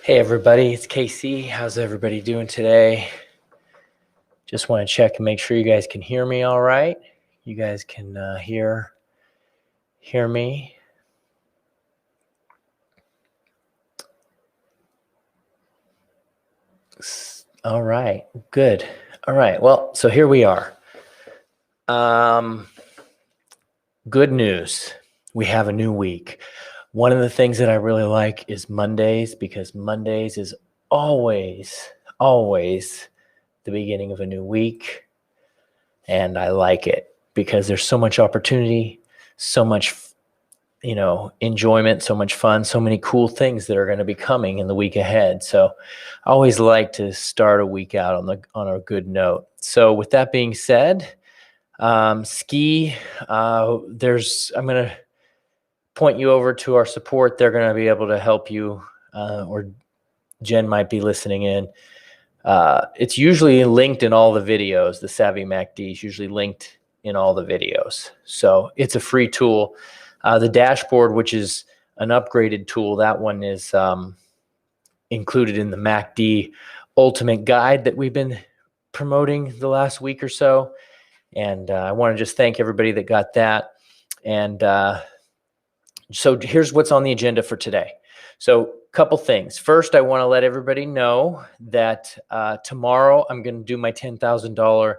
Hey everybody, it's Casey. How's everybody doing today? Just want to check and make sure you guys can hear me all right. You guys can hear me. All right, good. All right, well, so here we are. Good news. We have a new week. One of the things that I really like is Mondays, because Mondays is always the beginning of a new week. And I like it because there's so much opportunity, so much, enjoyment, so much fun, so many cool things that are going to be coming in the week ahead. So I always like to start a week out on a good note. So with that being said, I'm going to point you over to our support. They're going to be able to help you, or Jen might be listening in. It's usually linked in all the videos. The Savvy MACD is usually linked in all the videos. So it's a free tool. The dashboard, which is an upgraded tool, that one is included in the MACD Ultimate Guide that we've been promoting the last week or so. And I want to just thank everybody that got that. And so here's what's on the agenda for today. So couple things. First, I want to let everybody know that tomorrow I'm going to do my $10,000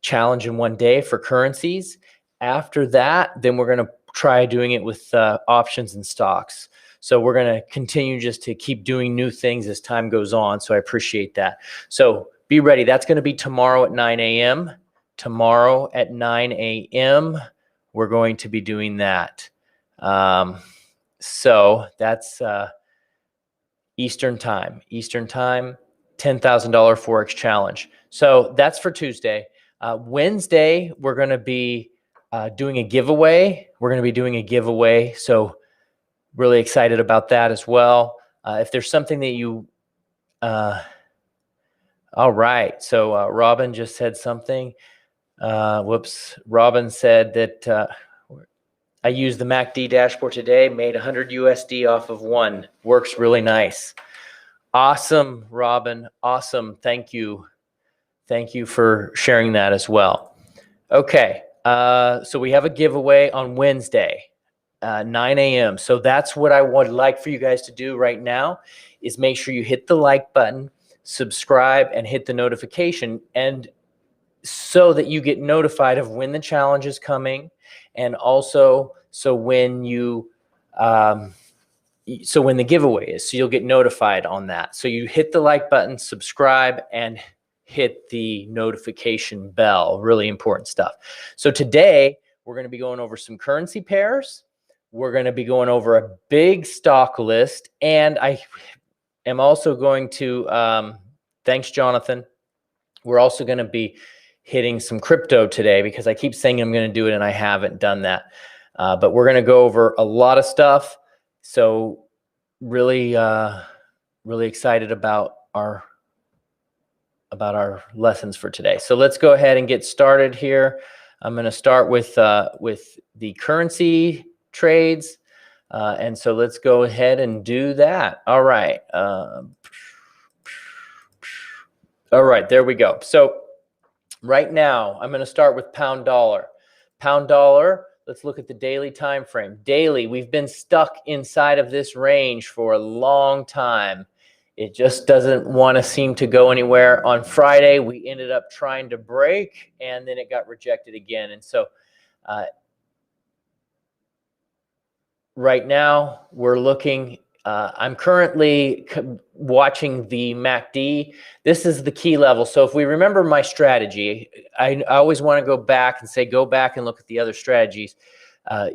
challenge in one day for currencies. After that, then we're going to try doing it with options and stocks. So we're going to continue just to keep doing new things as time goes on. So I appreciate that. So be ready. That's going to be tomorrow at 9 a.m. Tomorrow at 9 a.m. we're going to be doing that. So that's Eastern time, $10,000 Forex challenge. So that's for Tuesday. Wednesday, we're going to be doing a giveaway. So really excited about that as well. If there's something that you, all right. So Robin just said something. Robin said that I used the MACD dashboard today, made 100 USD off of one. Works really nice. Awesome, Robin. Awesome. Thank you. Thank you for sharing that as well. Okay. So we have a giveaway on Wednesday, 9 a.m. So that's what I would like for you guys to do right now is make sure you hit the like button, subscribe, and hit the notification, and so that you get notified of when the challenge is coming, and also so when you when the giveaway is, so you'll get notified on that. So you hit the like button, subscribe, and hit the notification bell. Really important stuff. So today we're going to be going over some currency pairs. We're going to be going over a big stock list, and I am also going to thanks, Jonathan. We're also going to be hitting some crypto today because I keep saying I'm going to do it and I haven't done that. But we're going to go over a lot of stuff. So really excited about our lessons for today. So let's go ahead and get started here. I'm going to start with the currency trades. And so let's go ahead and do that. All right. All right, there we go. So right now, I'm going to start with pound dollar. Pound dollar, let's look at the daily time frame. Daily, we've been stuck inside of this range for a long time. It just doesn't want to seem to go anywhere. On Friday, we ended up trying to break, and then it got rejected again. And so right now, we're looking. I'm currently watching the MACD. This is the key level. So if we remember my strategy, I always want to go back and say, go back and look at the other strategies.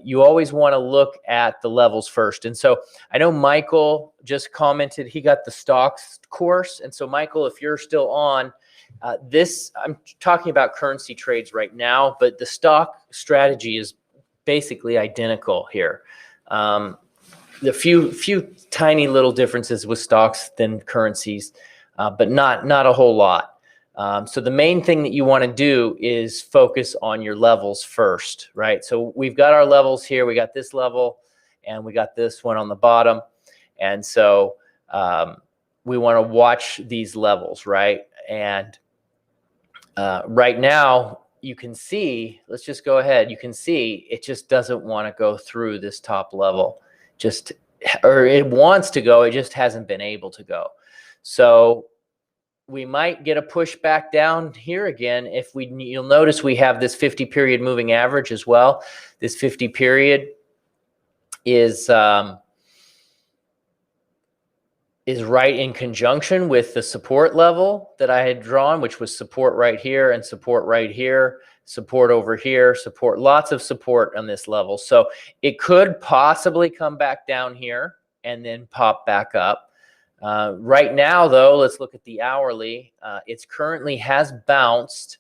You always want to look at the levels first. And so I know Michael just commented, he got the stocks course. And so Michael, if you're still on I'm talking about currency trades right now, but the stock strategy is basically identical here. The few tiny little differences with stocks than currencies, but not a whole lot. So the main thing that you want to do is focus on your levels first, right? So we've got our levels here. We got this level, and we got this one on the bottom. And so we want to watch these levels, right? And right now, you can see, let's just go ahead. You can see it just doesn't want to go through this top level. Or it wants to go, it just hasn't been able to go. So we might get a push back down here again. You'll notice we have this 50 period moving average as well. This 50 period is right in conjunction with the support level that I had drawn, which was support right here and support right here, support over here, support, lots of support on this level. So it could possibly come back down here and then pop back up. Right now, though, let's look at the hourly. It's currently has bounced.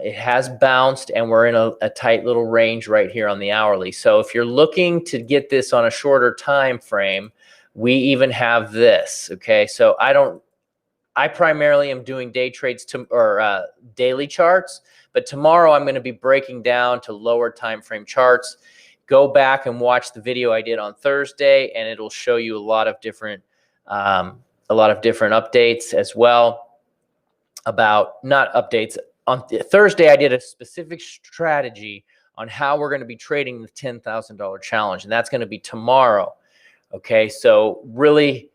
It has bounced, and we're in a tight little range right here on the hourly. So if you're looking to get this on a shorter time frame, we even have this, okay? So I primarily am doing day trades or daily charts, but tomorrow I'm going to be breaking down to lower time frame charts. Go back and watch the video I did on Thursday, and it'll show you a lot of different updates as well. Not updates. On Thursday, I did a specific strategy on how we're going to be trading the $10,000 challenge, and that's going to be tomorrow. Okay, so really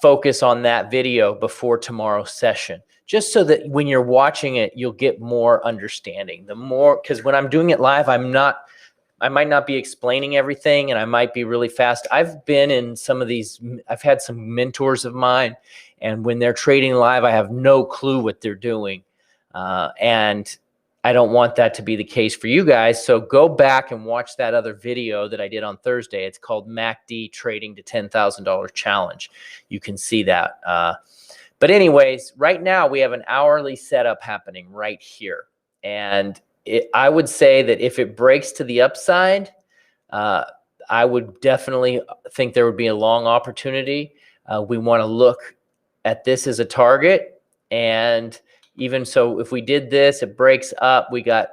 focus on that video before tomorrow's session, just so that when you're watching it, you'll get more understanding. Because when I'm doing it live, I might not be explaining everything, and I might be really fast. I've been in some of these, I've had some mentors of mine, and when they're trading live, I have no clue what they're doing. And I don't want that to be the case for you guys. So go back and watch that other video that I did on Thursday. It's called MACD Trading to $10,000 Challenge. You can see that. But anyways, right now we have an hourly setup happening right here. And I would say that if it breaks to the upside, I would definitely think there would be a long opportunity. We want to look at this as a target, and even so, if we did this, it breaks up, we got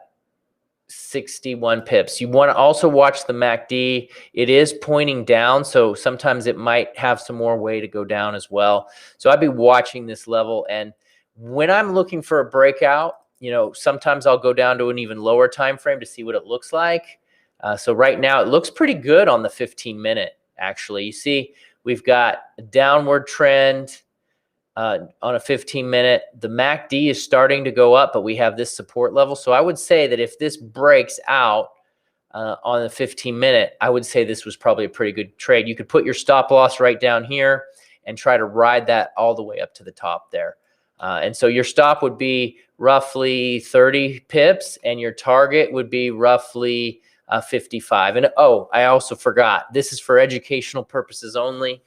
61 pips. You want to also watch the MACD. It is pointing down, so sometimes it might have some more way to go down as well. So I'd be watching this level, and when I'm looking for a breakout, sometimes I'll go down to an even lower time frame to see what it looks like. So right now, it looks pretty good on the 15-minute, actually. You see, we've got a downward trend on a 15-minute. The MACD is starting to go up, but we have this support level. So I would say that if this breaks out on the 15-minute, I would say this was probably a pretty good trade. You could put your stop loss right down here and try to ride that all the way up to the top there. And so your stop would be roughly 30 pips, and your target would be roughly 55. And I also forgot, this is for educational purposes only.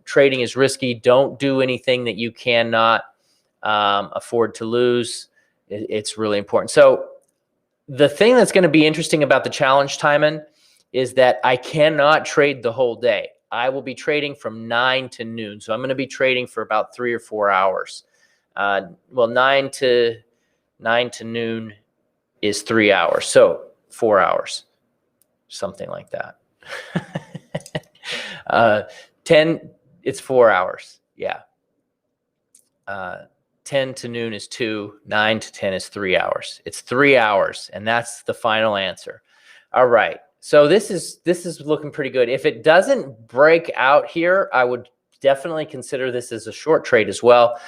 Trading is risky. Don't do anything that you cannot afford to lose. It's really important. So the thing that's going to be interesting about the challenge timing is that I cannot trade the whole day. I will be trading from 9 to noon. So I'm going to be trading for about 3 or 4 hours. 9 to noon is 3 hours. So 4 hours, something like that. 10, it's 4 hours. Yeah. 10 to noon is 2, 9 to 10 is 3 hours. It's 3 hours, and that's the final answer. All right. So this is looking pretty good. If it doesn't break out here, I would definitely consider this as a short trade as well.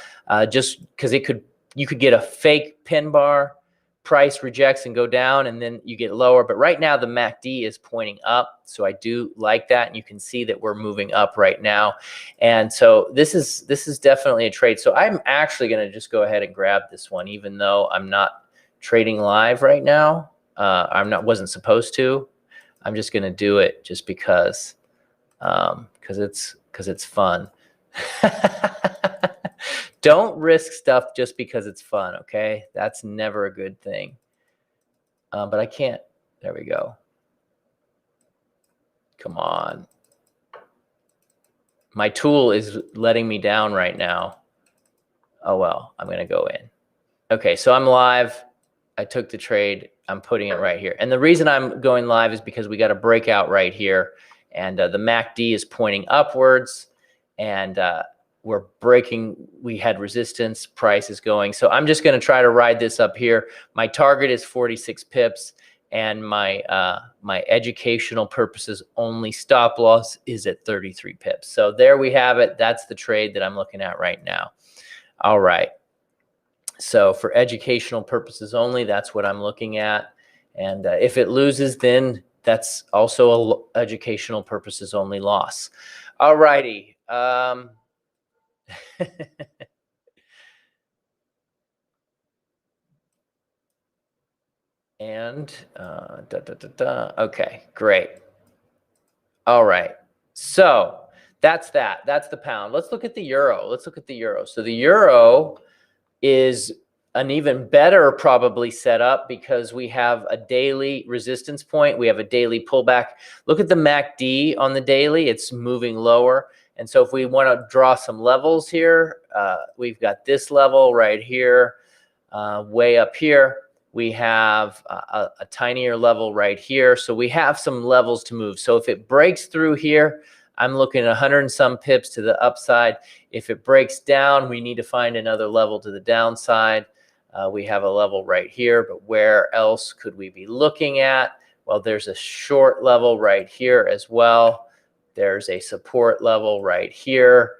Just because you could get a fake pin bar, price rejects and go down, and then you get lower. But right now the MACD is pointing up, so I do like that, and you can see that we're moving up right now. And so this is definitely a trade. So I'm actually going to just go ahead and grab this one, even though I'm not trading live right now. Wasn't supposed to. I'm just going to do it just because it's fun. Don't risk stuff just because it's fun, okay? That's never a good thing. But I can't. There we go. Come on. My tool is letting me down right now. Oh, well, I'm going to go in. Okay, so I'm live. I took the trade. I'm putting it right here. And the reason I'm going live is because we got a breakout right here. And the MACD is pointing upwards. and we're breaking. We had resistance, price is going. So I'm just going to try to ride this up here. My target is 46 pips, and my my educational purposes only stop loss is at 33 pips. So there we have it. That's the trade that I'm looking at right now. All right. So for educational purposes only, that's what I'm looking at. And if it loses, then that's also a educational purposes only loss. All righty. And okay, great. All right. So that's that. That's the pound. Let's look at the euro. Let's look at the euro. So the euro is an even better probably setup because we have a daily resistance point. We have a daily pullback. Look at the MACD on the daily. It's moving lower. And so if we want to draw some levels here, we've got this level right here, way up here. We have a tinier level right here. So we have some levels to move. So if it breaks through here, I'm looking at 100 and some pips to the upside. If it breaks down, we need to find another level to the downside. We have a level right here, but where else could we be looking at? Well, there's a short level right here as well. There's a support level right here.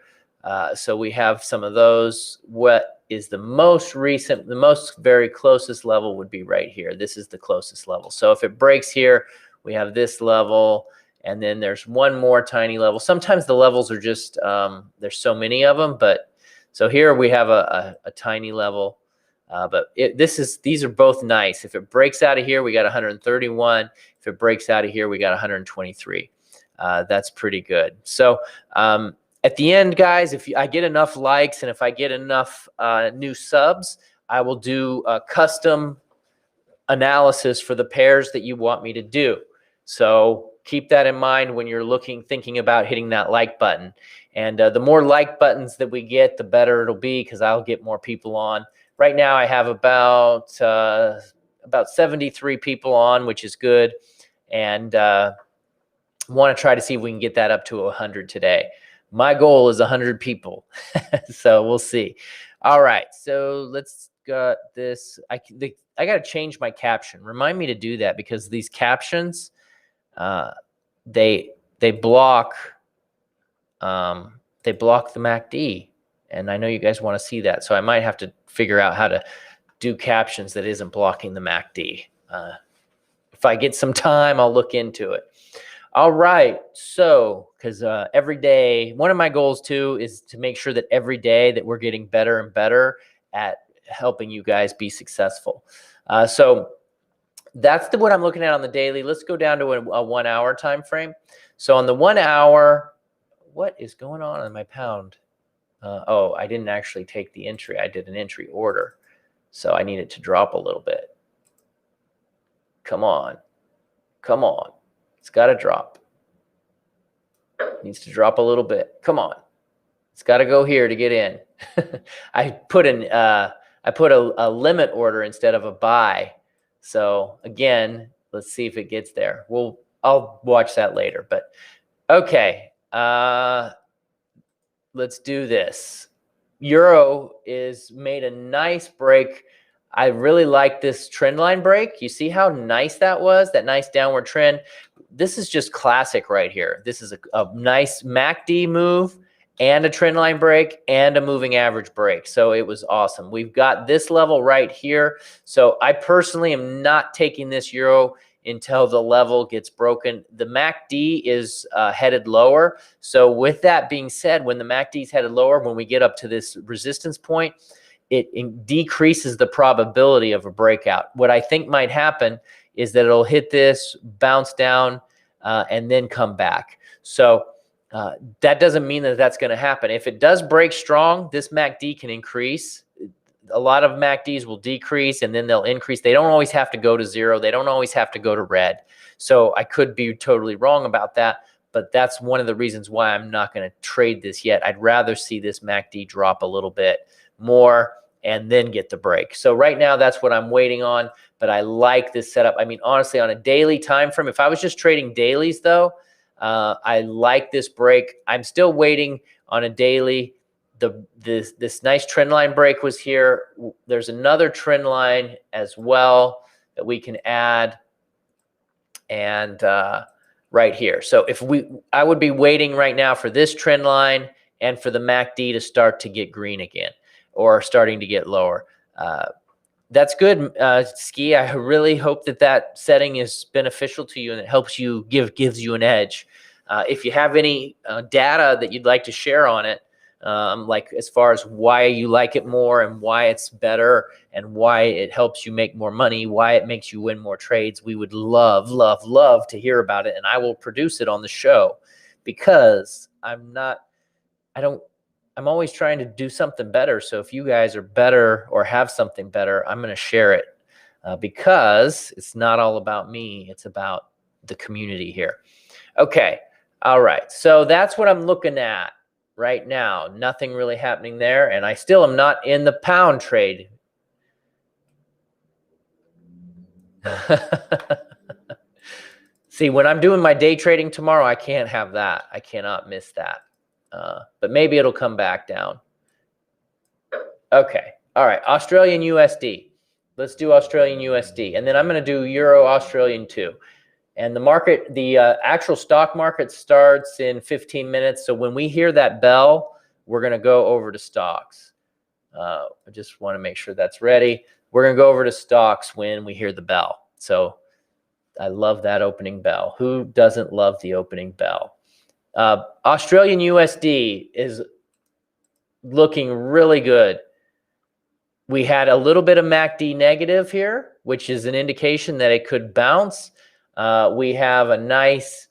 So we have some of those. What is the most recent, the most very closest level would be right here. This is the closest level. So if it breaks here, we have this level, and then there's one more tiny level. Sometimes the levels are just, there's so many of them, but so here we have a tiny level, but these are both nice. If it breaks out of here, we got 131. If it breaks out of here, we got 123. That's pretty good. So at the end, guys, if I get enough likes and if I get enough new subs, I will do a custom analysis for the pairs that you want me to do. So keep that in mind when you're thinking about hitting that like button. And the more like buttons that we get, the better it'll be because I'll get more people on. Right now, I have about 73 people on, which is good. And want to try to see if we can get that up to 100 today. My goal is 100 people. So we'll see. All right. So let's got this. I got to change my caption. Remind me to do that because these captions, they block the MACD, and I know you guys want to see that. So I might have to figure out how to do captions that isn't blocking the MACD. If I get some time, I'll look into it. All right. So, because every day, one of my goals too is to make sure that every day that we're getting better and better at helping you guys be successful. So that's what I'm looking at on the daily. Let's go down to a 1 hour time frame. So on the 1 hour, what is going on in my pound? Oh, I didn't actually take the entry. I did an entry order. So I need it to drop a little bit. Come on. Come on. It's got to drop. It needs to drop a little bit. Come on. It's got to go here to get in. I put a limit order instead of a buy. So again, let's see if it gets there. I'll watch that later. But okay, let's do this. Euro is made a nice break. I really like this trend line break. You see how nice that was? That nice downward trend. This is just classic right here. This is a nice MACD move and a trend line break and a moving average break. So it was awesome. We've got this level right here. So I personally am not taking this euro until the level gets broken. The MACD is headed lower. So with that being said, when the MACD is headed lower, when we get up to this resistance point, it decreases the probability of a breakout. What I think might happen is that it'll hit this, bounce down, and then come back. So that doesn't mean that that's going to happen. If it does break strong, this MACD can increase. A lot of MACDs will decrease and then they'll increase. They don't always have to go to zero. They don't always have to go to red. So I could be totally wrong about that, but that's one of the reasons why I'm not going to trade this yet. I'd rather see this MACD drop a little bit more and then get the break. So right now, that's what I'm waiting on, but I like this setup. I mean, honestly, on a daily time frame, if I was just trading dailies though, I like this break. I'm still waiting on a daily. This nice trend line break was here. There's another trend line as well that we can add, and right here. So I would be waiting right now for this trend line and for the MACD to start to get green again, or starting to get lower. That's good, Ski. I really hope that setting is beneficial to you and it helps you, gives you an edge. If you have any data that you'd like to share on it, like as far as why you like it more and why it's better and why it helps you make more money, why it makes you win more trades, we would love, love, love to hear about it. And I will produce it on the show, because I'm always trying to do something better. So if you guys are better or have something better, I'm going to share it, because it's not all about me. It's about the community here. Okay. All right. So that's what I'm looking at right now. Nothing really happening there. And I still am not in the pound trade. See, when I'm doing my day trading tomorrow, I can't have that. I cannot miss that. But maybe it'll come back down. Okay. All right. Australian USD. Let's do Australian USD. And then I'm going to do Euro Australian too. And the market, the actual stock market starts in 15 minutes. So when we hear that bell, we're going to go over to stocks. I just want to make sure that's ready. We're going to go over to stocks when we hear the bell. So I love that opening bell. Who doesn't love the opening bell? Australian USD is looking really good. We had a little bit of MACD negative here, which is an indication that it could bounce. We have a nice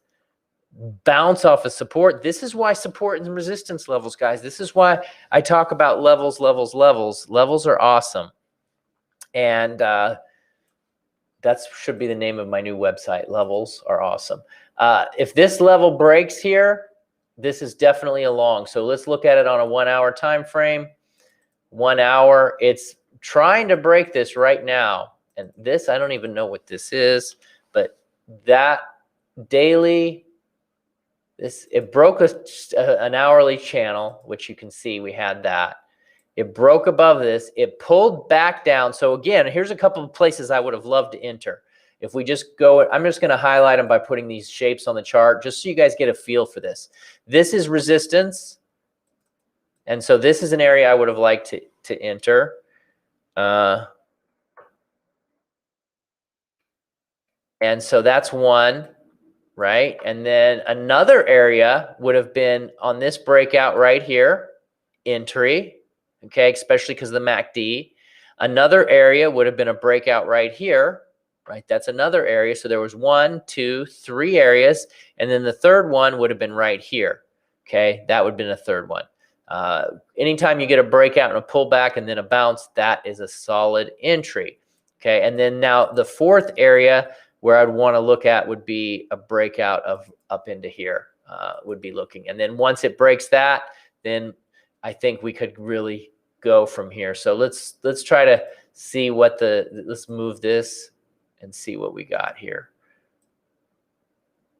bounce off of support. This is why support and resistance levels, guys. This is why I talk about levels, levels, levels. Levels are awesome. And that should be the name of my new website. Levels are awesome. If this level breaks here, this is definitely a long. So let's look at it on a 1 hour time frame. 1 hour. It's trying to break this right now. And this, I don't even know what this is, but that daily, it broke an hourly channel, which you can see we had that. It broke above this. It pulled back down. So again, here's a couple of places I would have loved to enter. If we just go, I'm just going to highlight them by putting these shapes on the chart, just so you guys get a feel for this. This is resistance. And so this is an area I would have liked to enter. And so that's one, right? And then another area would have been on this breakout right here, entry, okay, especially because of the MACD. Another area would have been a breakout right here, right? That's another area. So there was 1, 2, 3 areas. And then the third one would have been right here, okay? That would have been a third one. Anytime you get a breakout and a pullback and then a bounce, that is a solid entry, okay? And then now the fourth area where I'd want to look at would be a breakout of up into here, would be looking. And then once it breaks that, then I think we could really go from here. So let's try to see what let's move this and see what we got here.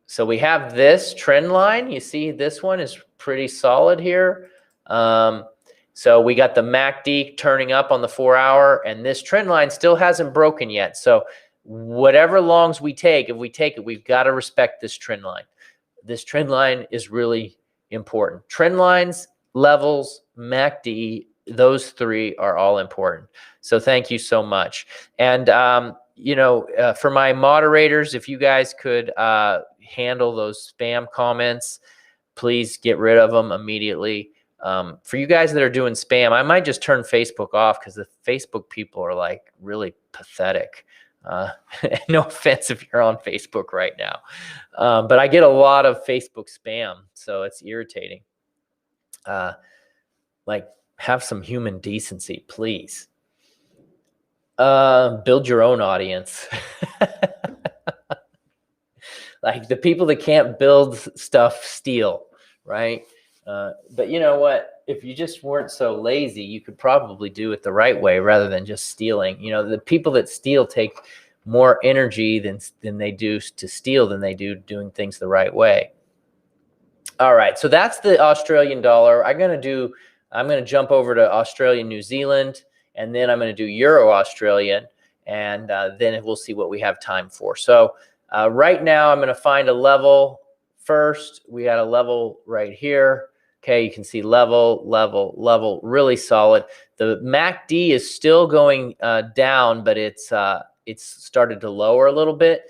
So we have this trend line. You see this one is pretty solid here. So we got the MACD turning up on the 4 hour, and this trend line still hasn't broken yet. So whatever longs we take, if we take it, we've got to respect this trend line. This trend line is really important. Trend lines, levels, MACD, those three are all important. So thank you so much. And, you know, for my moderators, if you guys could handle those spam comments, please get rid of them immediately. For you guys that are doing spam, I might just turn Facebook off, because the Facebook people are like really pathetic. No offense if you're on Facebook right now, but I get a lot of Facebook spam, so it's irritating. Like, have some human decency, please. Build your own audience. Like, the people that can't build stuff steal, right? But you know what? If you just weren't so lazy, you could probably do it the right way rather than just stealing. You know, the people that steal take more energy than they do to steal than they do doing things the right way. All right, so that's the Australian dollar. I'm going to jump over to Australian New Zealand, and then I'm going to do Euro Australian, and then we'll see what we have time for. So right now I'm going to find a level first. We got a level right here. Okay, you can see level, level, level, really solid. The MACD is still going down, but it's started to lower a little bit.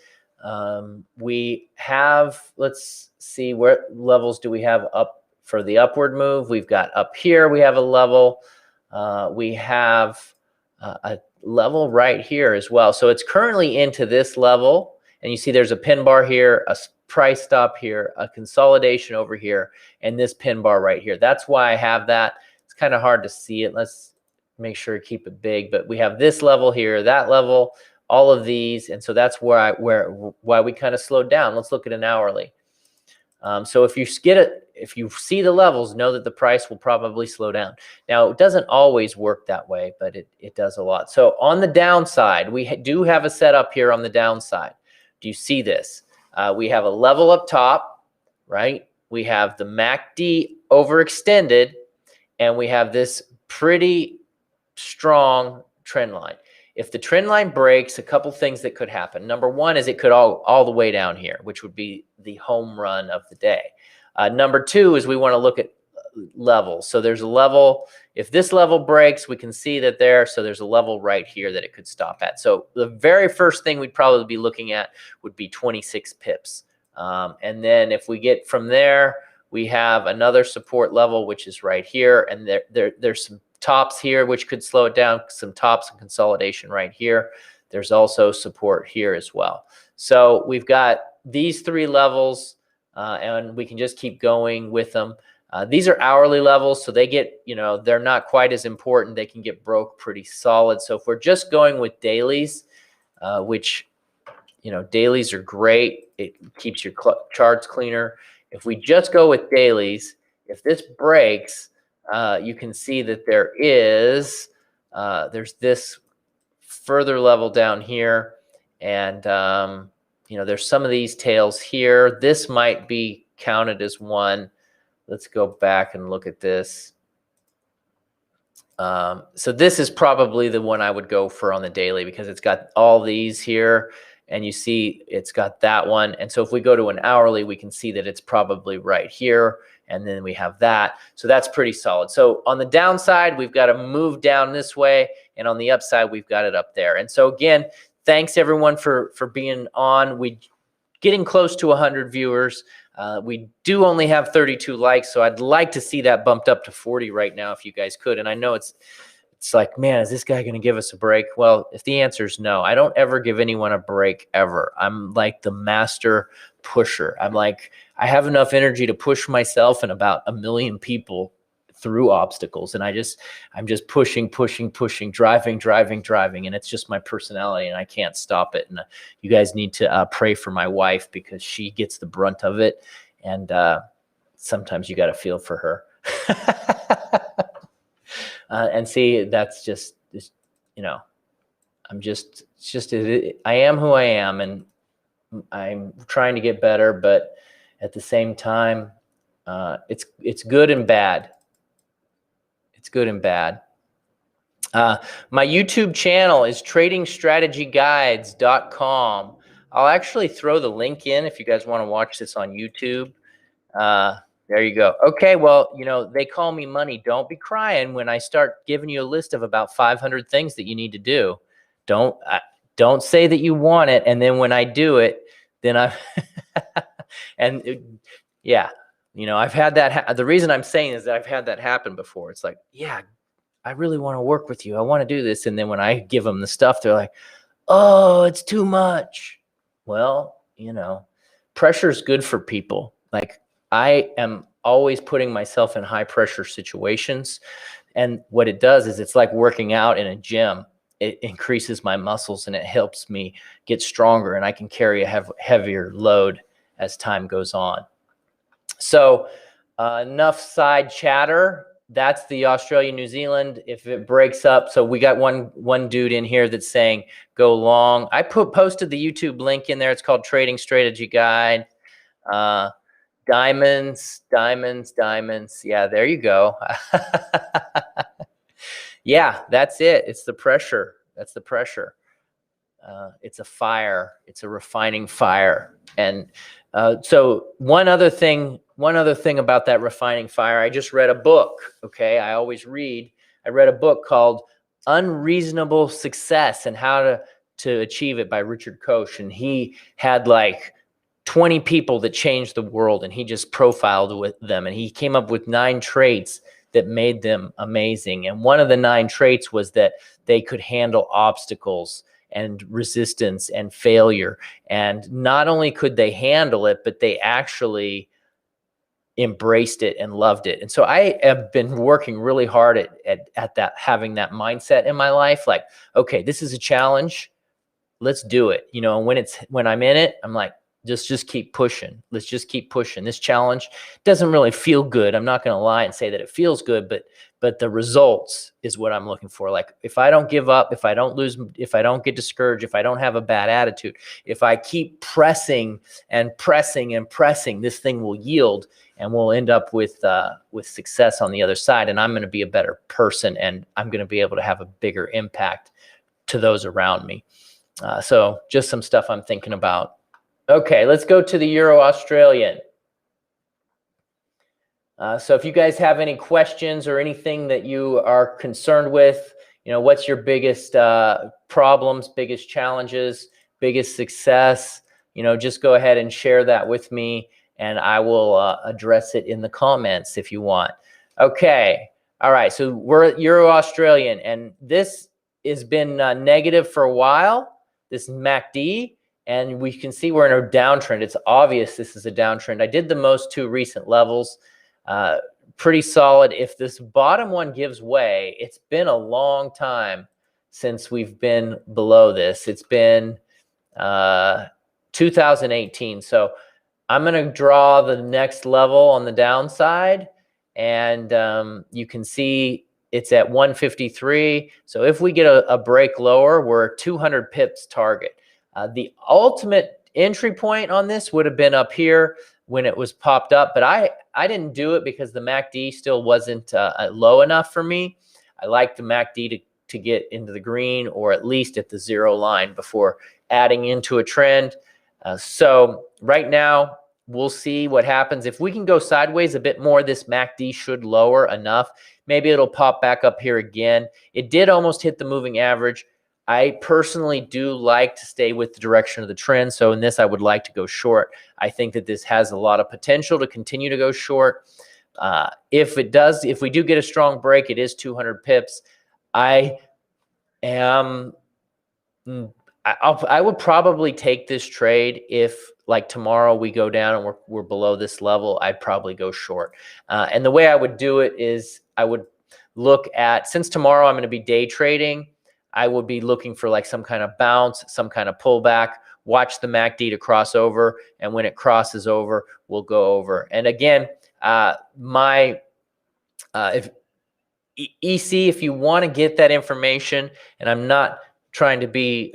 We have, let's see, what levels do we have up for the upward move? We've got up here, we have a level. We have a level right here as well. So it's currently into this level, and you see there's a pin bar here, a price stop here, a consolidation over here, and this pin bar right here. That's why I have that. It's kind of hard to see it. Let's make sure to keep it big, but we have this level here, that level, all of these, and so that's why we kind of slowed down. Let's look at an hourly. So if you see the levels, know that the price will probably slow down. Now, it doesn't always work that way, but it does a lot. So on the downside, we do have a setup here on the downside. Do you see this? We have a level up top, right? We have the MACD overextended, and we have this pretty strong trend line. If the trend line breaks, a couple things that could happen. Number one is it could all the way down here, which would be the home run of the day. Number two is we want to look at levels. So there's a level. If this level breaks, we can see that there. So there's a level right here that it could stop at. So the very first thing we'd probably be looking at would be 26 pips. And then if we get from there, we have another support level, which is right here. And there's some tops here, which could slow it down, some tops and consolidation right here. There's also support here as well. So we've got these three levels, and we can just keep going with them. These are hourly levels, so they get, they're not quite as important. They can get broke pretty solid. So if we're just going with dailies, which, dailies are great. It keeps your charts cleaner. If we just go with dailies, if this breaks, you can see that there's this further level down here, and there's some of these tails here. This might be counted as one. Let's go back and look at this. So this is probably the one I would go for on the daily, because it's got all these here, and you see it's got that one. And so if we go to an hourly, we can see that it's probably right here. And then we have that. So that's pretty solid. So on the downside, we've got to move down this way. And on the upside, we've got it up there. And so again, thanks everyone for being on. We're getting close to 100 viewers. We do only have 32 likes. So I'd like to see that bumped up to 40 right now if you guys could. And I know it's like, man, is this guy going to give us a break? Well, if the answer is no, I don't ever give anyone a break ever. I'm like the master pusher. I'm like, I have enough energy to push myself and about 1 million people through obstacles. And I'm just pushing, driving. And it's just my personality, and I can't stop it. And you guys need to pray for my wife, because she gets the brunt of it. And sometimes you got to feel for her. And see, that's just, I am who I am, and I'm trying to get better, but at the same time, it's good and bad. It's good and bad. My YouTube channel is tradingstrategyguides.com. I'll actually throw the link in if you guys want to watch this on YouTube. There you go. Okay, well, they call me money. Don't be crying when I start giving you a list of about 500 things that you need to do. Don't say that you want it, and then when I do it, then I've I've had that. The reason I'm saying is that I've had that happen before. It's like, yeah, I really want to work with you. I want to do this, and then when I give them the stuff, they're like, oh, it's too much. Well, pressure is good for people. Like, I am always putting myself in high pressure situations. And what it does is it's like working out in a gym. It increases my muscles, and it helps me get stronger, and I can carry a heavier load as time goes on. So enough side chatter. That's the Australia, New Zealand. If it breaks up, so we got one dude in here that's saying go long. I posted the YouTube link in there. It's called Trading Strategy Guide. Diamonds, diamonds, diamonds. Yeah, there you go. Yeah, that's it. It's the pressure. That's the pressure. It's a fire. It's a refining fire. And so one other thing about that refining fire, I just read a book. Okay, I always read. I read a book called Unreasonable Success and How to Achieve It by Richard Koch. And he had like 20 people that changed the world, and he just profiled with them, and he came up with 9 traits that made them amazing. And one of the 9 traits was that they could handle obstacles and resistance and failure. And not only could they handle it, but they actually embraced it and loved it. And so I have been working really hard at that, having that mindset in my life. Like, okay, this is a challenge. Let's do it. You know, and when I'm in it, I'm like, just keep pushing. Let's just keep pushing. This challenge doesn't really feel good. I'm not going to lie and say that it feels good, but the results is what I'm looking for. Like, if I don't give up, if I don't lose, if I don't get discouraged, if I don't have a bad attitude, if I keep pressing and pressing and pressing, this thing will yield, and we'll end up with success on the other side. And I'm going to be a better person, and I'm going to be able to have a bigger impact to those around me. So just some stuff I'm thinking about. Okay, let's go to the Euro Australian. So if you guys have any questions or anything that you are concerned with, you know, what's your biggest problems, biggest challenges, biggest success, you know, just go ahead and share that with me, and I will address it in the comments if you want. Okay, all right, so we're at Euro Australian, and this has been negative for a while, this MACD. And we can see we're in a downtrend. It's obvious this is a downtrend. I did the most 2 recent levels. Pretty solid. If this bottom one gives way, it's been a long time since we've been below this. It's been 2018. So I'm going to draw the next level on the downside. And you can see it's at 153. So if we get a break lower, we're 200 pips target. The ultimate entry point on this would have been up here when it was popped up, but I didn't do it because the MACD still wasn't low enough for me. I like the MACD to get into the green, or at least at the 0 line, before adding into a trend. So right now, we'll see what happens. If we can go sideways a bit more, this MACD should lower enough. Maybe it'll pop back up here again. It did almost hit the moving average. I personally do like to stay with the direction of the trend. So in this, I would like to go short. I think that this has a lot of potential to continue to go short. If we do get a strong break, it is 200 pips. I would probably take this trade if, like, tomorrow we go down and we're below this level. I'd probably go short. And the way I would do it is I would look at, since tomorrow I'm going to be day trading, I would be looking for like some kind of bounce, some kind of pullback, watch the MACD to cross over. And when it crosses over, we'll go over. And again, if if you want to get that information, and I'm not trying to be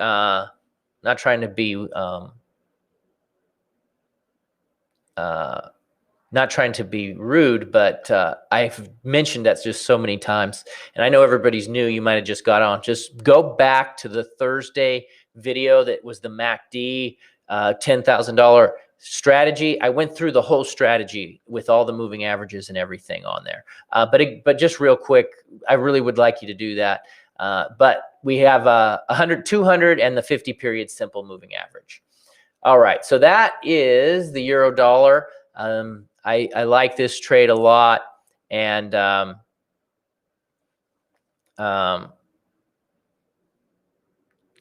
rude, but I've mentioned that just so many times, and I know everybody's new. You might have just got on. Just go back to the Thursday video that was the MACD $10,000 strategy. I went through the whole strategy with all the moving averages and everything on there. But just real quick, I really would like you to do that. But we have 100, 200, and the 50 period simple moving average. All right, so that is the euro dollar. I like this trade a lot, and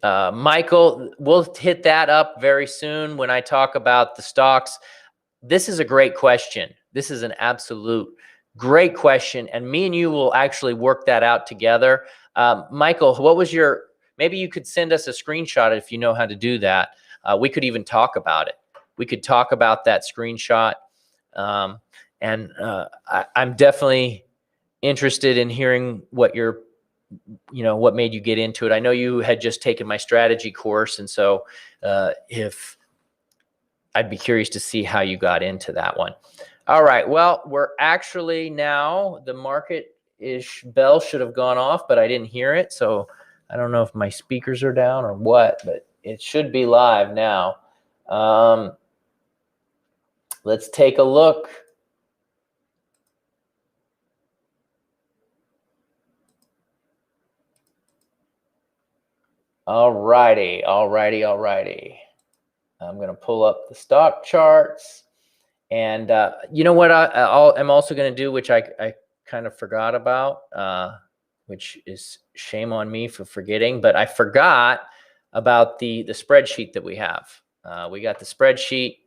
Michael, we'll hit that up very soon when I talk about the stocks. This is a great question. This is an absolute great question, and me and you will actually work that out together. Michael, what was maybe you could send us a screenshot if you know how to do that. We could even talk about it. We could talk about that screenshot. I'm definitely interested in hearing what what made you get into it. I know you had just taken my strategy course. And so if I'd be curious to see how you got into that one. All right. Well, we're actually now, the market-ish bell should have gone off, but I didn't hear it. So I don't know if my speakers are down or what, but it should be live now. Let's take a look. All righty. I'm going to pull up the stock charts. And you know what I'm also going to do, which I kind of forgot about, which is shame on me for forgetting, but I forgot about the spreadsheet that we have. We got the spreadsheet,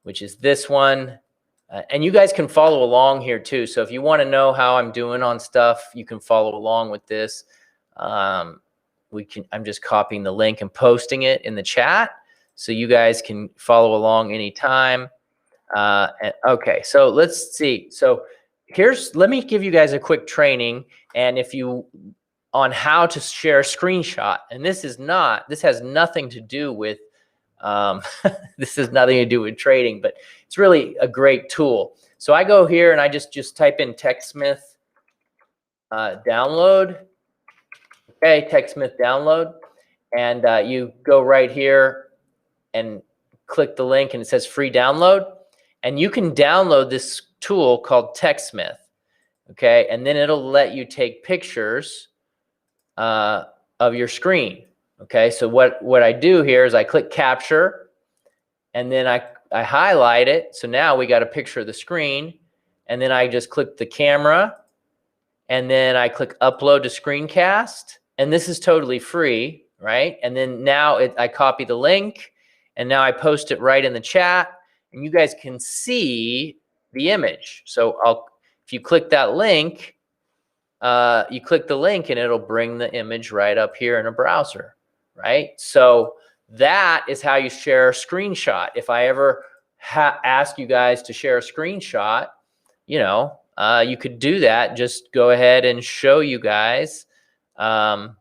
which is this one. And you guys can follow along here too. So if you want to know how I'm doing on stuff, you can follow along with this. I'm just copying the link and posting it in the chat, so you guys can follow along anytime. Okay, so let's see. So let me give you guys a quick training, and on how to share a screenshot. And this has nothing to do with this has nothing to do with trading, but it's really a great tool. So I go here and I just type in TechSmith download. Okay, TechSmith download, and you go right here and click the link, and it says free download, and you can download this tool called TechSmith. Okay, and then it'll let you take pictures of your screen. Okay, so what I do here is I click capture, and then I highlight it. So now we got a picture of the screen, and then I just click the camera, and then I click upload to screencast, and this is totally free, right? And then now I copy the link, and now I post it right in the chat, and you guys can see the image. So if you click that link, you click the link and it'll bring the image right up here in a browser, right? So that is how you share a screenshot. If I ever ask you guys to share a screenshot, you could do that. Just go ahead and show you guys how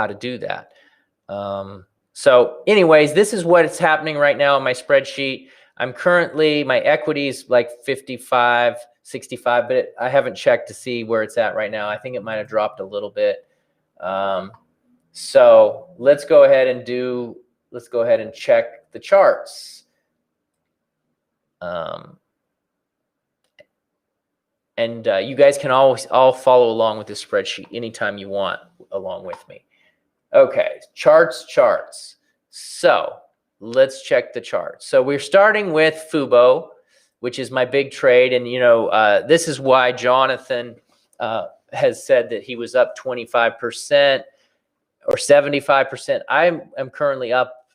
to do that. So anyways, this is what's happening right now in my spreadsheet. I'm currently, my equity is like 55, 65, but I haven't checked to see where it's at right now. I think it might have dropped a little bit. So let's go ahead and check the charts. You guys can all follow along with this spreadsheet anytime you want along with me. Okay, charts. So let's check the charts. So we're starting with Fubo, which is my big trade. And, this is why Jonathan has said that he was up 25% or 75%. I am currently up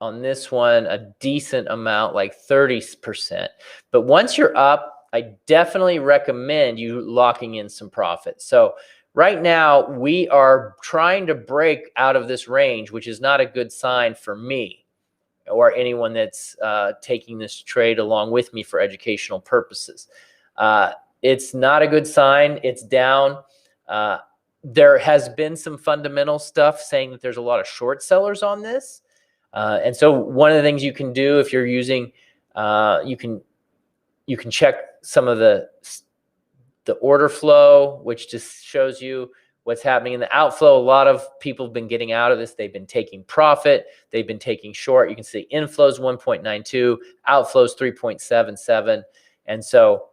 on this one a decent amount, like 30%. But once you're up, I definitely recommend you locking in some profit. So right now we are trying to break out of this range, which is not a good sign for me or anyone that's taking this trade along with me for educational purposes. It's not a good sign. It's down. There has been some fundamental stuff saying that there's a lot of short sellers on this. And so one of the things you can do if you're using, you can check some of the order flow, which just shows you what's happening in the outflow. A lot of people have been getting out of this. They've been taking profit. They've been taking short. You can see inflows 1.92, outflows 3.77. And so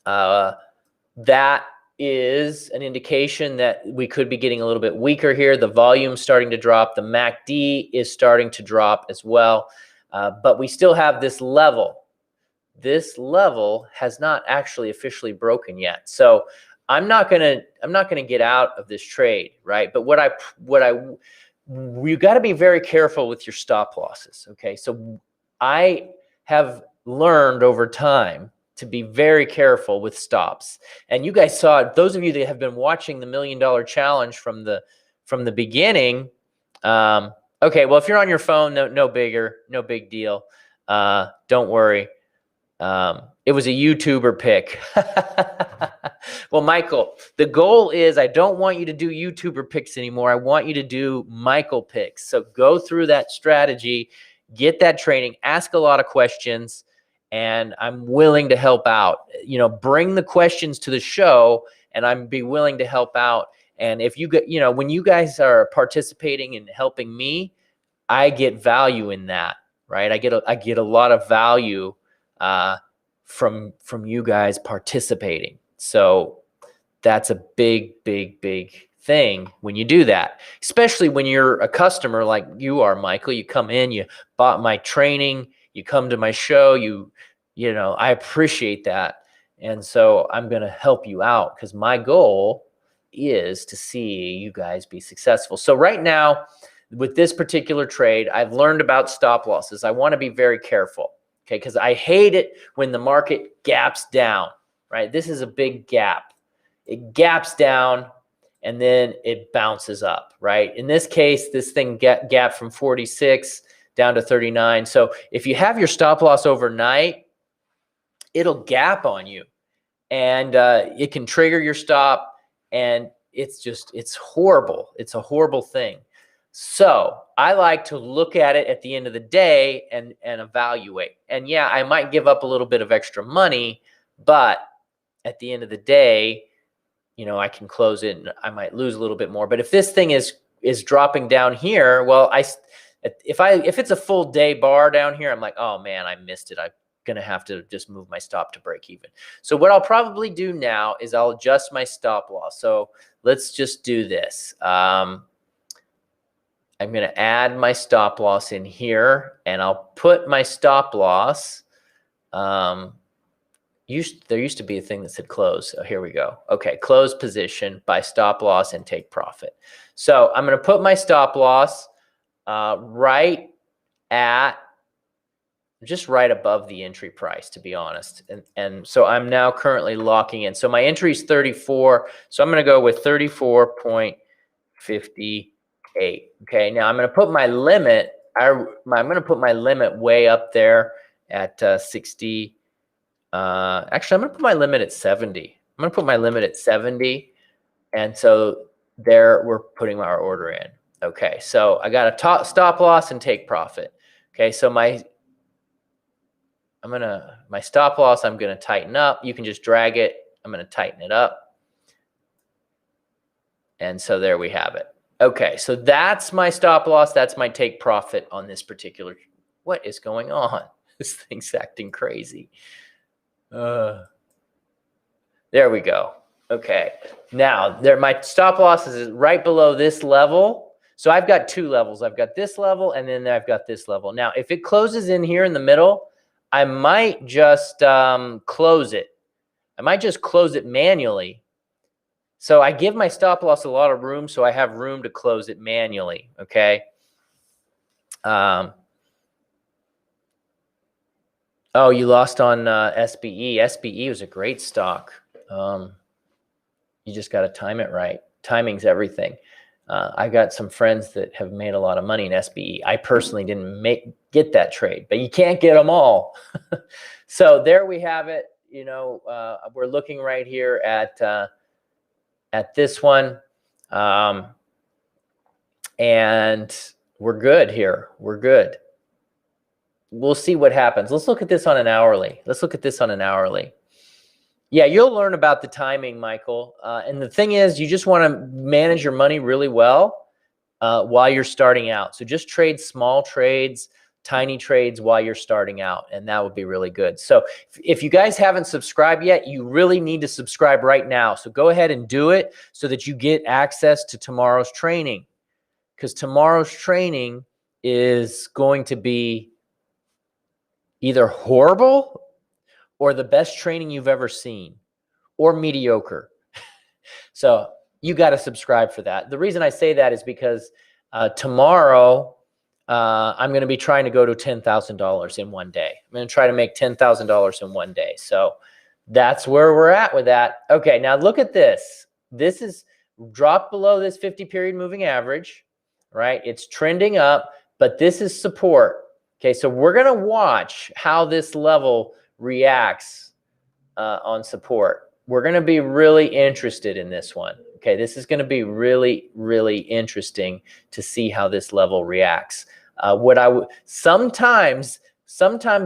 that is an indication that we could be getting a little bit weaker here. The volume's starting to drop. The MACD is starting to drop as well. But we still have this level. This level has not actually officially broken yet. So I'm not gonna get out of this trade, right? But you got to be very careful with your stop losses. Okay, so I have learned over time to be very careful with stops. And you guys saw it, those of you that have been watching the $1 Million Challenge from the beginning. Okay, well, if you're on your phone, no big deal. Don't worry. It was a YouTuber pick. Well, Michael, the goal is I don't want you to do YouTuber picks anymore. I want you to do Michael picks. So go through that strategy, get that training, ask a lot of questions, and I'm willing to help out. You know, bring the questions to the show, and I'm be willing to help out. And if you get, you know, when you guys are participating and helping me, I get value in that, right? I get a lot of value from you guys participating. So that's a big thing when you do that, especially when you're a customer like you are, Michael. You come in, you bought my training, you come to my show, you know, I appreciate that. And so I'm going to help you out because my goal is to see you guys be successful. So right now with this particular trade, I've learned about stop losses. I want to be very careful. Okay, because I hate it when the market gaps down, right? This is a big gap. It gaps down and then it bounces up, right? In this case, this thing gap from 46 down to 39. So if you have your stop loss overnight, it'll gap on you and it can trigger your stop, and it's horrible. It's a horrible thing. So I like to look at it at the end of the day and evaluate. And yeah, I might give up a little bit of extra money, but at the end of the day, you know, I can close it and I might lose a little bit more. But if this thing is dropping down here, well, if it's a full day bar down here, I'm like, oh man, I missed it. I'm going to have to just move my stop to break even. So what I'll probably do now is I'll adjust my stop loss. So let's just do this. I'm going to add my stop loss in here, and I'll put my stop loss. There used to be a thing that said close. Oh, here we go. Okay, close position by stop loss and take profit. So I'm going to put my stop loss right at, just right above the entry price, to be honest. And so I'm now currently locking in. So my entry is 34. So I'm going to go with 34.58. Okay, now I'm going to put my limit. I'm going to put my limit way up there at 60. Actually, I'm going to put my limit at 70. I'm going to put my limit at 70. And so there we're putting our order in. Okay, so I got a stop loss and take profit. Okay, so my stop loss, I'm going to tighten up. You can just drag it. I'm going to tighten it up. And so there we have it. Okay, so that's my stop loss. That's my take profit on this particular. What is going on? This thing's acting crazy. There we go. Okay, now my stop loss is right below this level. So I've got two levels. I've got this level and then I've got this level. Now, if it closes in here in the middle, I might just close it. I might just close it manually. So I give my stop loss a lot of room, so I have room to close it manually, okay? Oh, you lost on SBE. SBE was a great stock. You just got to time it right. Timing's everything. I got some friends that have made a lot of money in SBE. I personally didn't get that trade, but you can't get them all. So there we have it. You know, we're looking right here at this one, and we're good here. We're good. We'll see what happens. Let's look at this on an hourly. Let's look at this on an hourly. Yeah, you'll learn about the timing, Michael. And the thing is, you just want to manage your money really well while you're starting out. So just trade small trades, tiny trades while you're starting out, and that would be really good. So if you guys haven't subscribed yet, you really need to subscribe right now. So go ahead and do it so that you get access to tomorrow's training, because tomorrow's training is going to be either horrible or the best training you've ever seen, or mediocre. So you got to subscribe for that. The reason I say that is because tomorrow I'm going to be trying to go to $10,000 in one day. I'm going to try to make $10,000 in one day. So that's where we're at with that. Okay, now look at this. This is dropped below this 50 period moving average, right? It's trending up, but this is support. Okay, so we're going to watch how this level reacts on support. We're going to be really interested in this one. Okay, this is going to be really, really interesting to see how this level reacts. Sometimes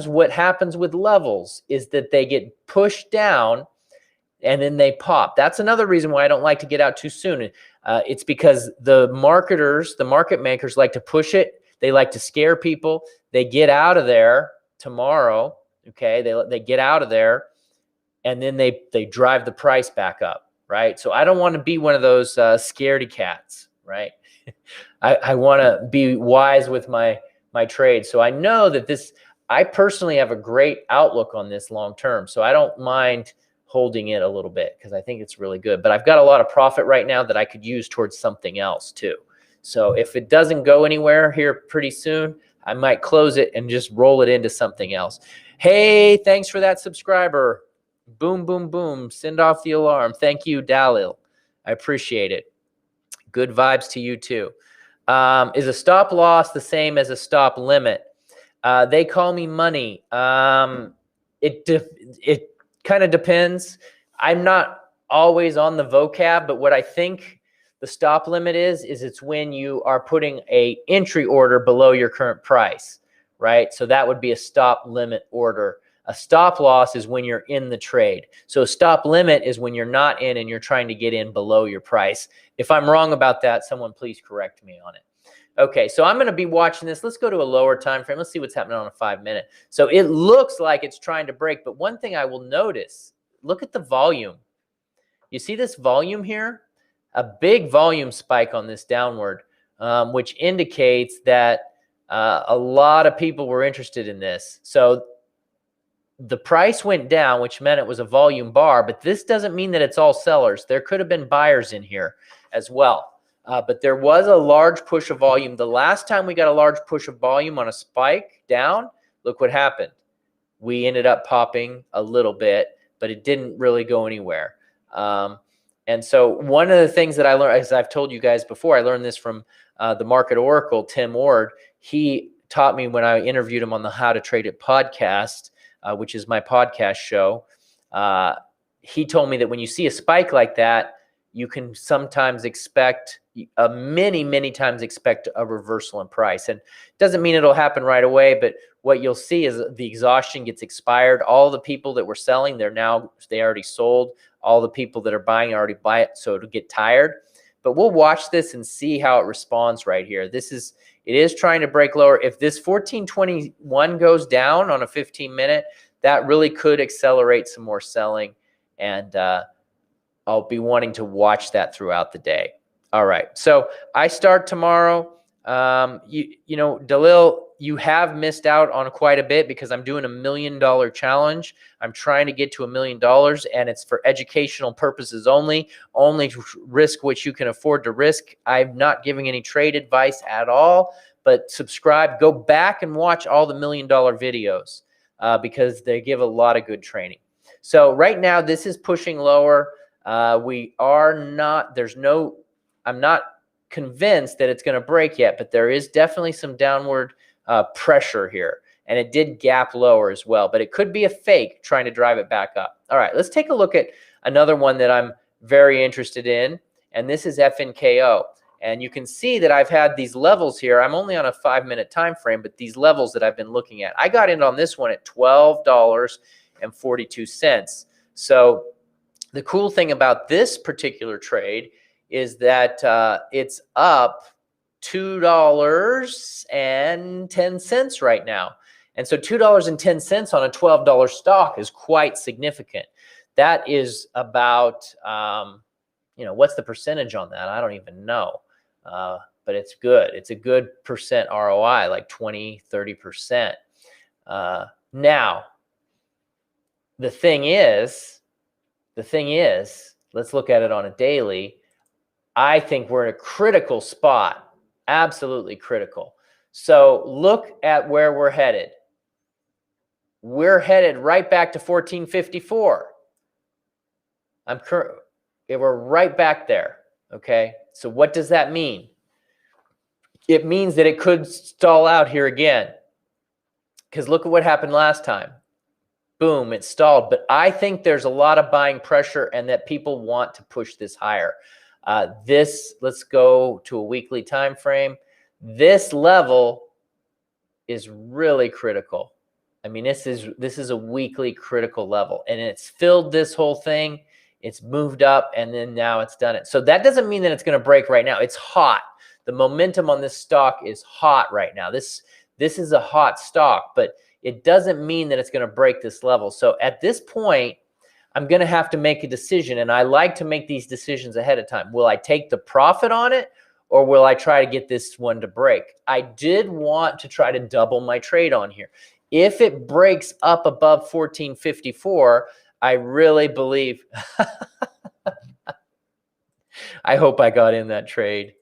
what happens with levels is that they get pushed down and then they pop. That's another reason why I don't like to get out too soon. It's because the marketers, the market makers like to push it. They like to scare people. They get out of there tomorrow. Okay, they get out of there and then they drive the price back up, right? So I don't want to be one of those scaredy cats, right? I want to be wise with my trade. So I know that I personally have a great outlook on this long term. So I don't mind holding it a little bit because I think it's really good. But I've got a lot of profit right now that I could use towards something else too. So if it doesn't go anywhere here pretty soon, I might close it and just roll it into something else. Hey, thanks for that subscriber. Boom, boom, boom. Send off the alarm. Thank you, Dalil. I appreciate it. Good vibes to you too. Is a stop loss the same as a stop limit? They call me money. It kind of depends. I'm not always on the vocab, but what I think the stop limit is it's when you are putting a entry order below your current price, right? So that would be a stop limit order. A stop loss is when you're in the trade. So a stop limit is when you're not in and you're trying to get in below your price. If I'm wrong about that, someone please correct me on it. Okay, so I'm going to be watching this. Let's go to a lower time frame. Let's see what's happening on a 5-minute. So it looks like it's trying to break, but one thing I will notice, look at the volume. You see this volume here? A big volume spike on this downward, which indicates that a lot of people were interested in this. So the price went down, which meant it was a volume bar, but this doesn't mean that it's all sellers. There could have been buyers in here as well. But there was a large push of volume. The last time we got a large push of volume on a spike down, look what happened. We ended up popping a little bit, but it didn't really go anywhere. And so one of the things that I learned, as I've told you guys before, I learned this from the Market Oracle, Tim Ord. He taught me when I interviewed him on the How to Trade It podcast, which is my podcast show. He told me that when you see a spike like that, you can sometimes expect many times expect a reversal in price. And it doesn't mean it'll happen right away, but what you'll see is the exhaustion gets expired. All the people that were selling, they already sold. All the people that are buying already buy it, so it'll get tired. But we'll watch this and see how it responds right here. It is trying to break lower. If this 1421 goes down on a 15-minute, that really could accelerate some more selling. And I'll be wanting to watch that throughout the day. All right. So I start tomorrow. You know, Dalil, you have missed out on quite a bit because I'm doing $1 million challenge. I'm trying to get to $1 million, and it's for educational purposes only. Only risk what you can afford to risk. I'm not giving any trade advice at all, but subscribe. Go back and watch all the $1 million videos because they give a lot of good training. So right now, this is pushing lower. I'm not convinced that it's going to break yet, but there is definitely some downward pressure here. And it did gap lower as well, but it could be a fake trying to drive it back up. All right, let's take a look at another one that I'm very interested in, and this is FNKO. And you can see that I've had these levels here. I'm only on a 5-minute time frame, but these levels that I've been looking at. I got in on this one at $12.42. So the cool thing about this particular trade is that it's up $2.10 right now. And so $2.10 on a $12 stock is quite significant. That is about, what's the percentage on that? I don't even know. But it's good. It's a good percent ROI, like 20, 30%. Now, the thing is, let's look at it on a daily. I think we're in a critical spot, absolutely critical. So look at where we're headed. We're headed right back to 1454. We're right back there, okay? So what does that mean? It means that it could stall out here again. Because look at what happened last time. boom, it stalled. But I think there's a lot of buying pressure and that people want to push this higher. Let's go to a weekly time frame. This level is really critical. I mean, this is a weekly critical level, and it's filled this whole thing. It's moved up, and then now it's done it. So that doesn't mean that it's going to break right now. It's hot. The momentum on this stock is hot right now. This is a hot stock, but it doesn't mean that it's going to break this level. So at this point, I'm going to have to make a decision, and I like to make these decisions ahead of time. Will I take the profit on it, or will I try to get this one to break? I did want to try to double my trade on here. If it breaks up above 1454, I really believe, I hope I got in that trade.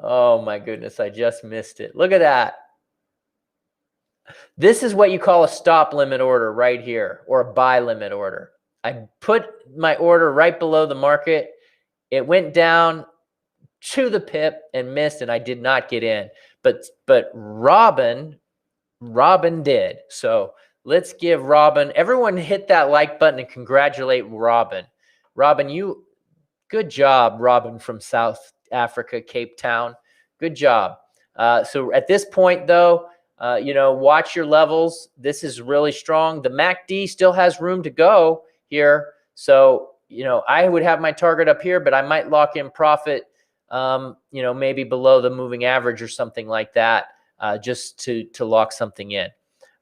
Oh my goodness, I just missed it. Look at that. This is what you call a stop limit order right here, or a buy limit order. I put my order right below the market. It went down to the pip and missed, and I did not get in. But Robin did. So let's give Robin, everyone hit that like button and congratulate Robin. Robin, good job, Robin from South Africa, Cape Town. Good job. So at this point, though, watch your levels. This is really strong. The MACD still has room to go here. So, I would have my target up here, but I might lock in profit, maybe below the moving average or something like that, just to lock something in.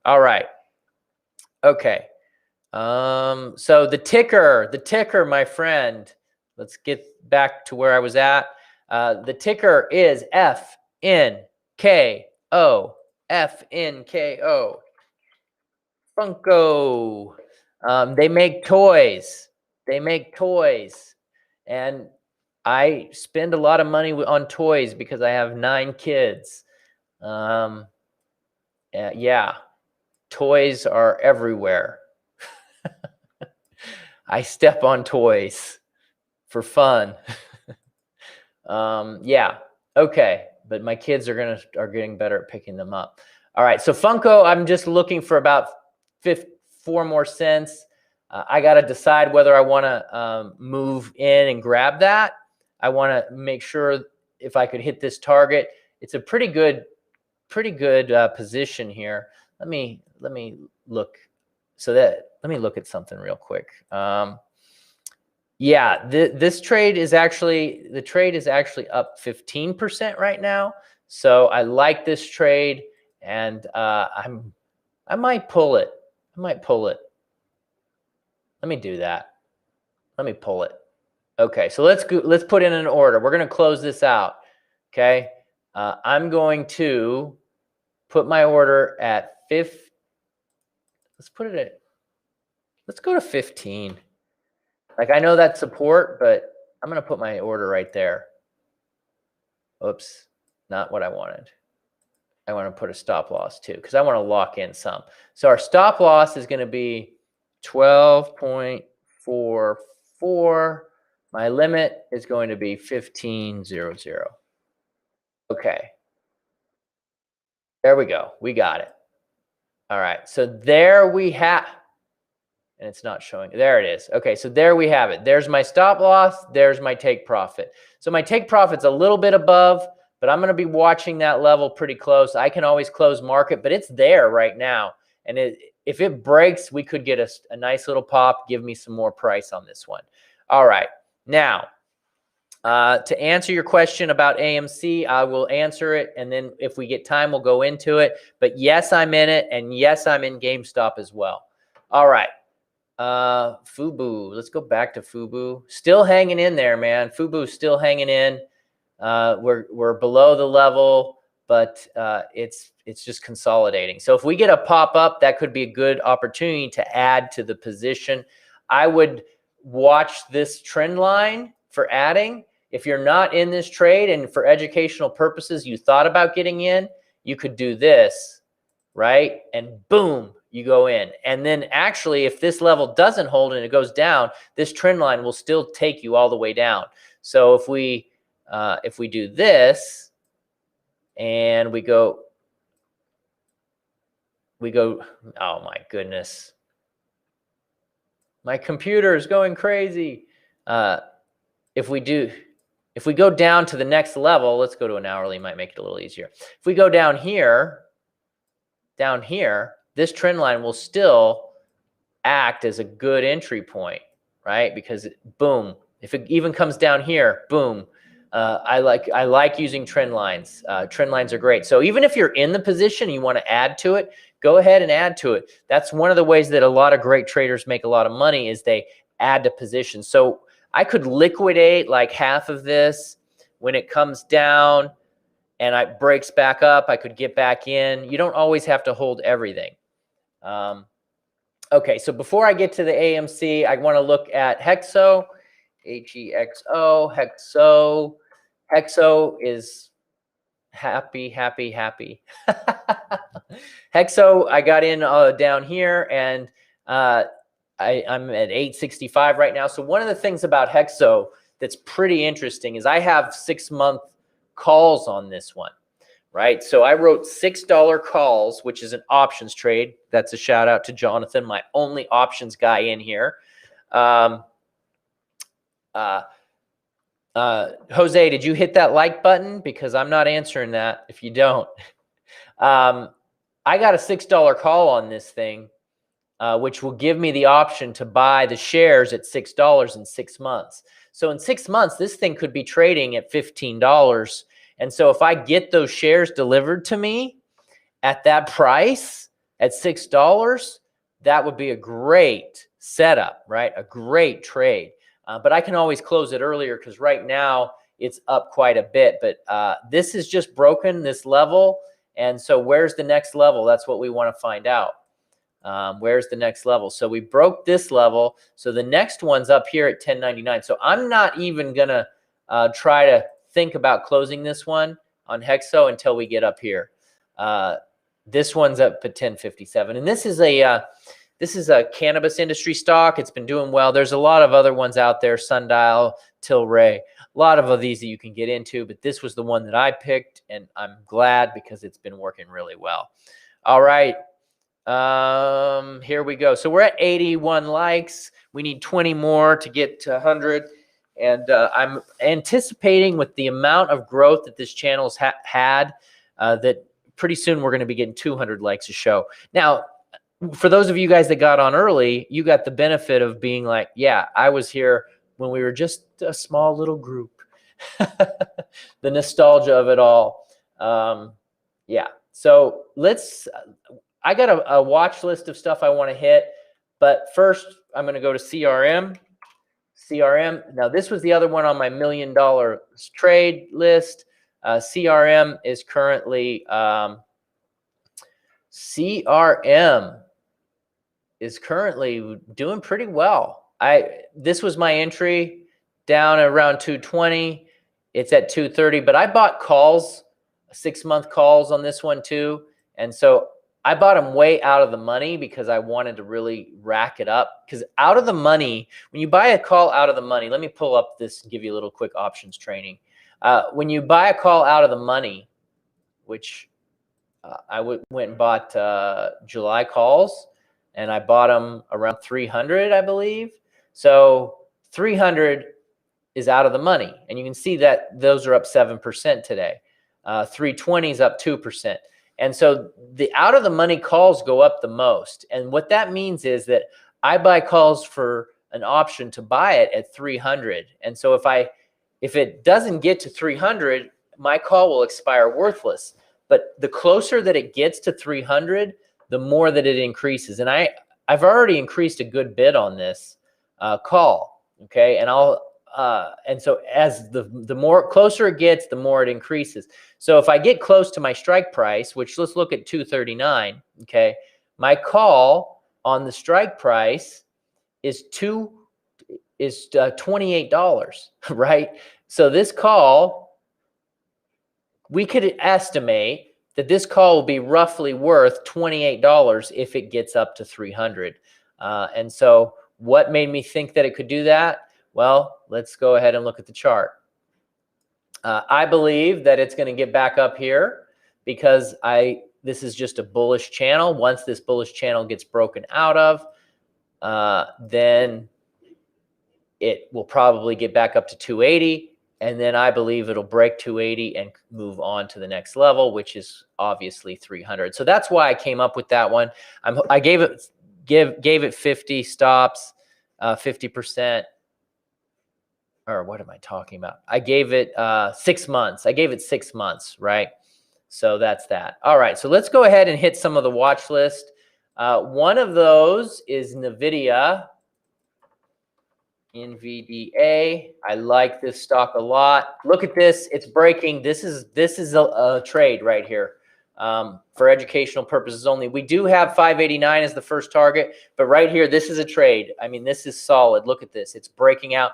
All right. Okay. So the ticker, my friend, let's get back to where I was at. The ticker is FNKO. FNKO. Funko. They make toys. And I spend a lot of money on toys because I have 9 kids. Yeah, toys are everywhere. I step on toys for fun. Yeah, okay, but my kids are getting better at picking them up. All right, so Funko, I'm just looking for about 4 more cents. I got to decide whether I want to move in and grab that. I want to make sure if I could hit this target. It's a pretty good position here. Let me look. Let me look at something real quick. Yeah, this trade is actually, the trade is actually up 15% right now. So I like this trade, and I might pull it. Let me do that. Let me pull it. Okay, so let's put in an order. We're going to close this out. Okay, I'm going to put my order at 5. Let's go to 15. Like, I know that's support, but I'm going to put my order right there. Oops, not what I wanted. I want to put a stop loss too, because I want to lock in some. So our stop loss is going to be 12.44. My limit is going to be 15.00. Okay. There we go. We got it. All right. So there we have, and it's not showing. There it is. Okay. So there we have it. There's my stop loss. There's my take profit. So my take profit's a little bit above, but I'm going to be watching that level pretty close. I can always close market, but it's there right now. And if it breaks, we could get a nice little pop, give me some more price on this one. All right. Now, to answer your question about AMC, I will answer it, and then if we get time, we'll go into it. But yes, I'm in it, and yes, I'm in GameStop as well. All right. Fubu. Let's go back to Fubu. Still hanging in there, man. Fubu's still hanging in. We're below the level, but it's just consolidating. So if we get a pop up, that could be a good opportunity to add to the position. I would watch this trend line for adding. If you're not in this trade and for educational purposes, you thought about getting in, you could do this, right? And boom, you go in. And then actually, if this level doesn't hold and it goes down, this trend line will still take you all the way down. So if we do this and we go, we go, oh my goodness. My computer is going crazy. If we go down to the next level, let's go to an hourly, might make it a little easier. If we go down here, this trend line will still act as a good entry point, right? Because boom, if it even comes down here, boom. I like using trend lines. Trend lines are great. So even if you're in the position, you want to add to it, go ahead and add to it. That's one of the ways that a lot of great traders make a lot of money is they add to positions. So I could liquidate like half of this when it comes down and it breaks back up. I could get back in. You don't always have to hold everything. Okay, so before I get to the AMC, I want to look at Hexo, HEXO, Hexo. Hexo is happy. Hexo, I got in down here, and I'm at 865 right now. So one of the things about Hexo that's pretty interesting is I have 6-month calls on this one, right? So I wrote $6 calls, which is an options trade. That's a shout out to Jonathan, my only options guy in here. Jose, did you hit that like button? Because I'm not answering that if you don't. I got a $6 call on this thing, which will give me the option to buy the shares at $6 in 6 months. So in 6 months, this thing could be trading at $15. And so if I get those shares delivered to me at that price, at $6, that would be a great setup, right? A great trade. But I can always close it earlier because right now it's up quite a bit. But this is just broken, this level. And so where's the next level? That's what we want to find out. Where's the next level? So we broke this level. So the next one's up here at 1099. So I'm not even going to try to think about closing this one on Hexo until we get up here. This one's up at 1057. And this is a cannabis industry stock. It's been doing well. There's a lot of other ones out there, Sundial, Tilray, a lot of these that you can get into, but this was the one that I picked, and I'm glad because it's been working really well. All right. Here we go. So we're at 81 likes. We need 20 more to get to 100. And I'm anticipating with the amount of growth that this channel's had, that pretty soon we're going to be getting 200 likes a show. Now, for those of you guys that got on early, you got the benefit of being like, yeah, I was here when we were just a small little group. The nostalgia of it all. Yeah. So I got a watch list of stuff I want to hit, but first I'm going to go to CRM. Now this was the other one on my $1 million trade list. CRM is currently, doing pretty well. This was my entry down around 220. It's at 230, but I bought calls, 6-month calls on this one too. And so I bought them way out of the money because I wanted to really rack it up. Because out of the money, when you buy a call out of the money, let me pull up this and give you a little quick options training. When you buy a call out of the money, which I went and bought July calls, and I bought them around 300, I believe. So 300 is out of the money. And you can see that those are up 7% today. 320 is up 2%. And so the out of the money calls go up the most. And what that means is that I buy calls for an option to buy it at 300. And so if it doesn't get to 300, my call will expire worthless. But the closer that it gets to 300, the more that it increases. And I've already increased a good bit on this call. Okay. And and so as the more closer it gets, the more it increases. So if I get close to my strike price, which let's look at 239, okay, my call on the strike price is $28, right? So this call, we could estimate that this call will be roughly worth $28 if it gets up to 300. And so what made me think that it could do that? Well, let's go ahead and look at the chart. I believe that it's going to get back up here because this is just a bullish channel. Once this bullish channel gets broken out of, then it will probably get back up to 280. And then I believe it'll break 280 and move on to the next level, which is obviously 300. So that's why I came up with that one. I gave it 50 stops, 50%. Or what am I talking about? I gave it 6 months. I gave it 6 months, right? So that's that. All right, so let's go ahead and hit some of the watch list. One of those is NVIDIA. NVDA. I like this stock a lot. Look at this. It's breaking. This is a trade right here for educational purposes only. We do have 589 as the first target, but right here, this is a trade. I mean, this is solid. Look at this. It's breaking out.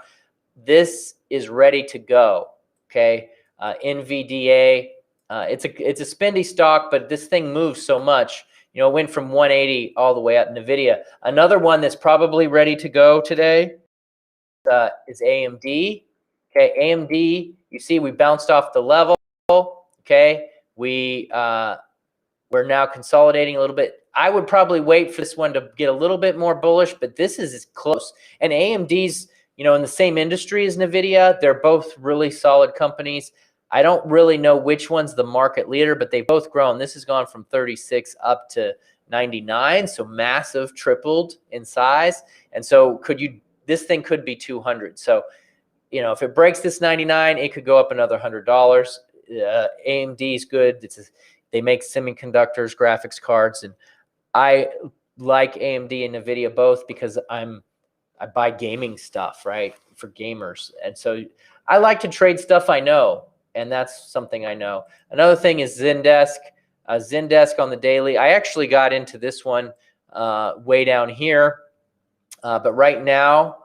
This is ready to go. Okay. NVDA. It's a spendy stock, but this thing moves so much. You know, it went from 180 all the way up. NVIDIA. Another one that's probably ready to go today is AMD. Okay, AMD, you see we bounced off the level. Okay, we're now consolidating a little bit. I would probably wait for this one to get a little bit more bullish, but this is close. And AMD's, you know, in the same industry as NVIDIA. They're both really solid companies. I don't really know which one's the market leader, but they've both grown. This has gone from 36 up to 99, so massive, tripled in size. And so this thing could be 200. So, you know, if it breaks this 99, it could go up another $100. AMD is good. They make semiconductors, graphics cards, and I like AMD and NVIDIA both because I buy gaming stuff, right, for gamers. And so I like to trade stuff I know, and that's something I know. Another thing is Zendesk. Zendesk on the daily. I actually got into this one way down here. But right now,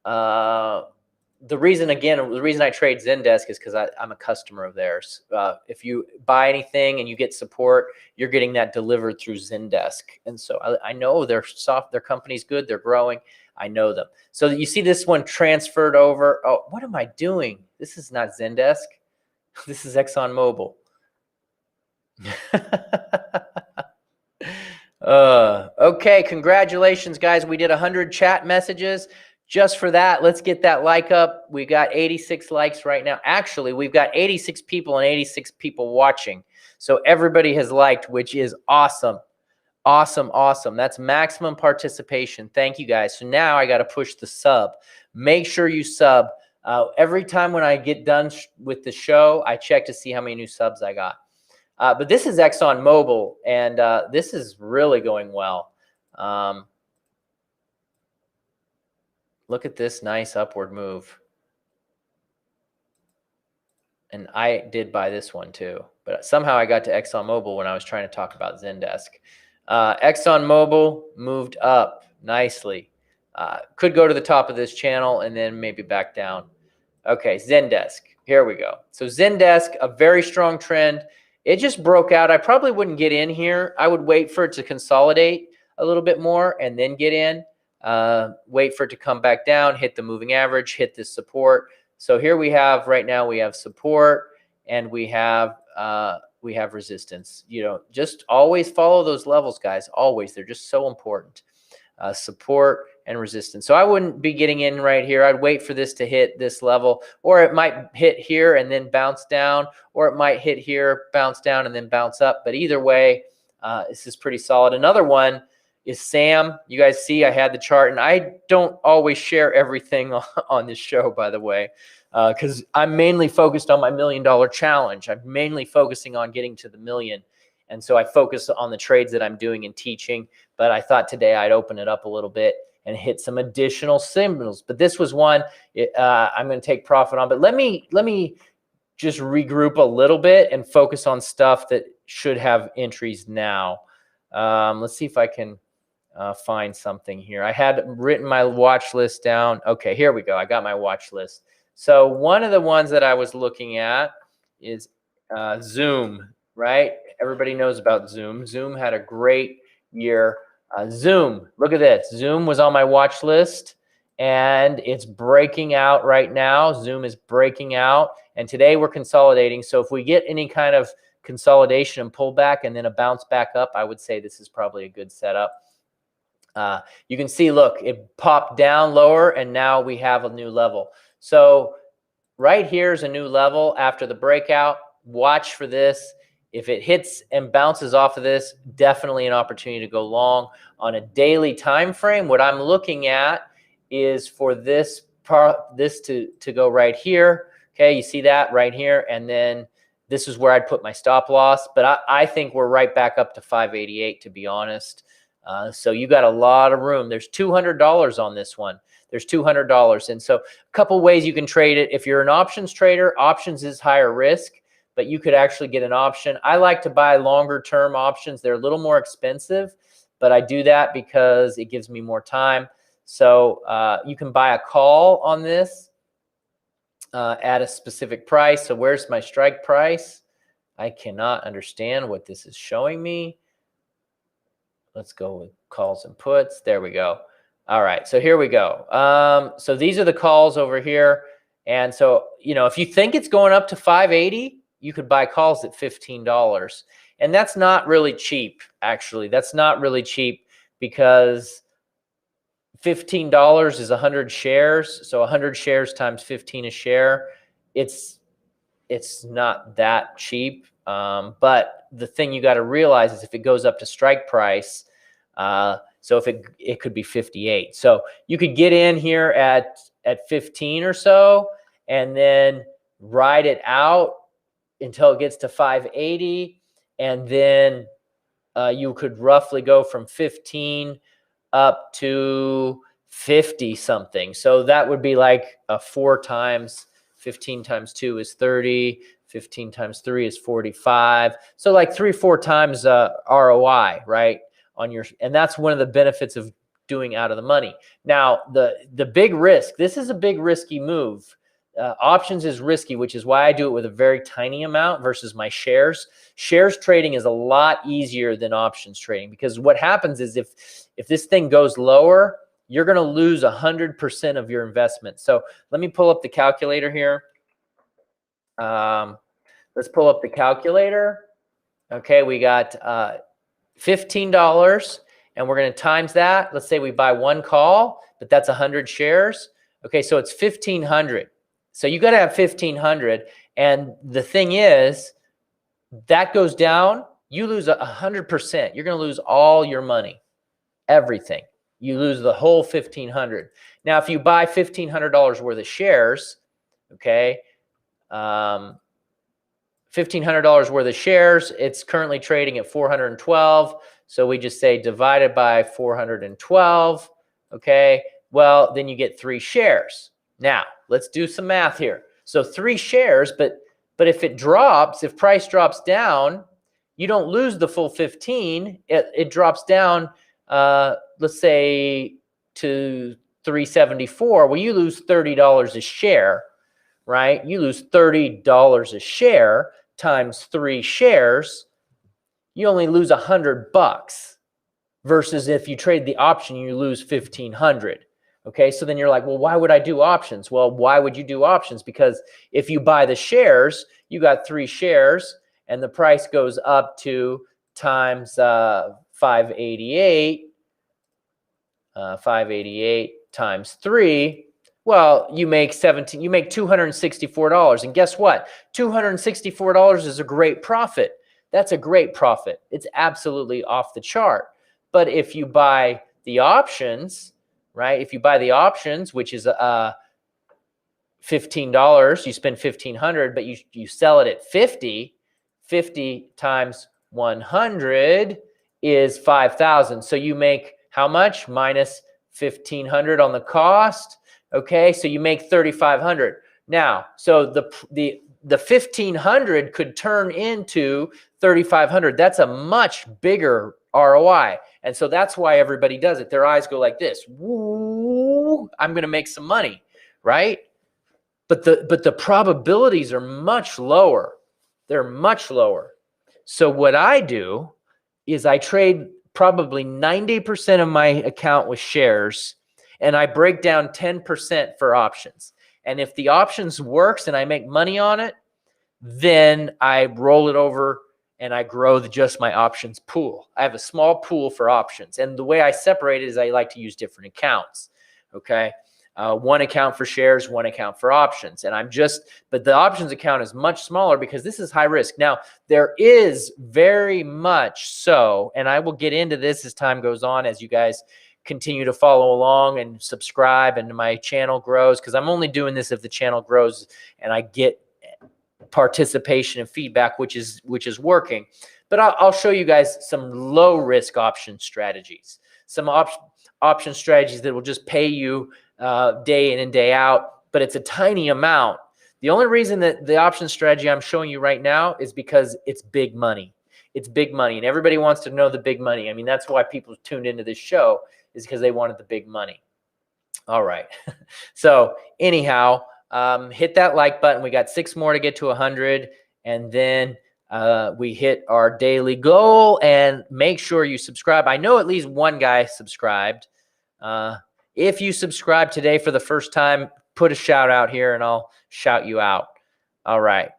the reason I trade Zendesk is because I'm a customer of theirs. If you buy anything and you get support, you're getting that delivered through Zendesk. And so I know their company's good. They're growing. I know them. So you see this one transferred over. Oh, what am I doing? This is not Zendesk. This is ExxonMobil. Okay, congratulations, guys. We did 100 chat messages. Just for that, let's get that like up. We got 86 likes right now. Actually, we've got 86 people and 86 people watching. So everybody has liked, which is awesome. Awesome, awesome. That's maximum participation. Thank you, guys. So now I got to push the sub. Make sure you sub. Every time when I get done with the show, I check to see how many new subs I got. But this is ExxonMobil, and this is really going well. Look at this nice upward move. And I did buy this one too. But somehow I got to ExxonMobil when I was trying to talk about Zendesk. ExxonMobil moved up nicely. Could go to the top of this channel and then maybe back down. Okay, Zendesk. Here we go. So Zendesk, a very strong trend. It just broke out. I probably wouldn't get in here. I would wait for it to consolidate a little bit more and then get in. Wait for it to come back down, hit the moving average, hit this support. So here we have, right now we have support and we have resistance. You know, just always follow those levels, guys. Always. They're just so important. Support and resistance. So I wouldn't be getting in right here. I'd wait for this to hit this level, or it might hit here and then bounce down, or it might hit here, bounce down, and then bounce up. But either way, this is pretty solid. Another one is SAM. You guys see I had the chart, and I don't always share everything on this show, by the way, because I'm mainly focused on my $1 million challenge. I'm mainly focusing on getting to the million. And so I focus on the trades that I'm doing and teaching. But I thought today I'd open it up a little bit and hit some additional symbols. But this was one I'm going to take profit on. But let me just regroup a little bit and focus on stuff that should have entries now. Let's see if I can find something here. I had written my watch list down. Okay, here we go. I got my watch list. So one of the ones that I was looking at is Zoom, right? Everybody knows about Zoom. Zoom had a great year. Zoom, look at this. Zoom was on my watch list, and it's breaking out right now. Zoom is breaking out, and today we're consolidating. So if we get any kind of consolidation and pullback and then a bounce back up, I would say this is probably a good setup. You can see, look, it popped down lower and now we have a new level. So right here is a new level after the breakout. Watch for this. If it hits and bounces off of this, definitely an opportunity to go long. On a daily time frame, what I'm looking at is for this to go right here. Okay, you see that right here, and then this is where I'd put my stop loss. But I think we're right back up to 588, to be honest. So you got a lot of room. There's $200 on this one. There's $200, and so a couple ways you can trade it. If you're an options trader, options is higher risk, but you could actually get an option. I like to buy longer term options. They're a little more expensive, but I do that because it gives me more time. So you can buy a call on this at a specific price. So where's my strike price? I cannot understand what this is showing me. Let's go with calls and puts. There we go. All right, so here we go. So these are the calls over here. And so, you know, if you think it's going up to 580, you could buy calls at $15. And that's not really cheap, actually. That's not really cheap because $15 is 100 shares. So 100 shares times 15 a share. It's not that cheap. But the thing you got to realize is if it goes up to strike price, so if it could be 58. So you could get in here at 15 or so and then ride it out until it gets to 580. And then you could roughly go from 15 up to 50 something. So that would be like a 4 times 15 times 2 is 30. 15 times 3 is 45. So like 3-4 times ROI, right? And that's one of the benefits of doing out of the money. Now, the big risk, this is a big risky move. Options is risky, which is why I do it with a very tiny amount versus my shares. Shares trading is a lot easier than options trading because what happens is if this thing goes lower, you're going to lose 100% of your investment. So let me pull up the calculator here. Let's pull up the calculator. Okay, we got $15 and we're going to times that. Let's say we buy one call, but that's 100 shares. Okay, so it's 1,500. So you got to have 1,500. And the thing is, that goes down, you lose 100%. You're going to lose all your money, everything. You lose the whole 1,500. Now, if you buy $1,500 worth of shares, okay, $1,500 worth of shares, it's currently trading at 412. So we just say divided by 412. Okay, well, then you get 3 shares. Now, let's do some math here. So 3 shares, but if it drops, if price drops down, you don't lose the full 15. It drops down, let's say, to 374. Well, you lose $30 a share, right? You lose $30 a share times 3 shares. You only lose $100 versus if you trade the option, you lose 1,500. Okay, so then you're like, well, why would I do options? Well, why would you do options? Because if you buy the shares, you got 3 shares and the price goes up to times 588. 588 times 3. Well, you make $264. And guess what? $264 is a great profit. That's a great profit. It's absolutely off the chart. But if you buy the options, right? If you buy the options, which is $15, you spend $1,500, but you sell it at 50. 50 times 100 is 5,000. So you make how much? Minus 1,500 on the cost. Okay, so you make 3,500. Now, so the 1,500 could turn into 3,500. That's a much bigger ROI. And so that's why everybody does it. Their eyes go like this. Woo, I'm going to make some money, right? But the probabilities are much lower. They're much lower. So what I do is I trade probably 90% of my account with shares, and I break down 10% for options. And if the options works and I make money on it, then I roll it over and I grow just my options pool. I have a small pool for options. And the way I separate it is I like to use different accounts. Okay. One account for shares, one account for options. And but the options account is much smaller because this is high risk. Now, there is very much so, and I will get into this as time goes on, as you guys continue to follow along and subscribe and my channel grows, because I'm only doing this if the channel grows and I get participation and feedback, which is working. But I'll show you guys some low risk option strategies, some option strategies that will just pay you day in and day out, but it's a tiny amount. The only reason that the option strategy I'm showing you right now is because it's big money. It's big money, and everybody wants to know the big money. I mean, that's why people tuned into this show, is because they wanted the big money. All right. So anyhow, hit that like button. We got 6 more to get to 100, and then we hit our daily goal. And make sure you subscribe. I know at least one guy subscribed. If you subscribe today for the first time, put a shout out here and I'll shout you out. All right.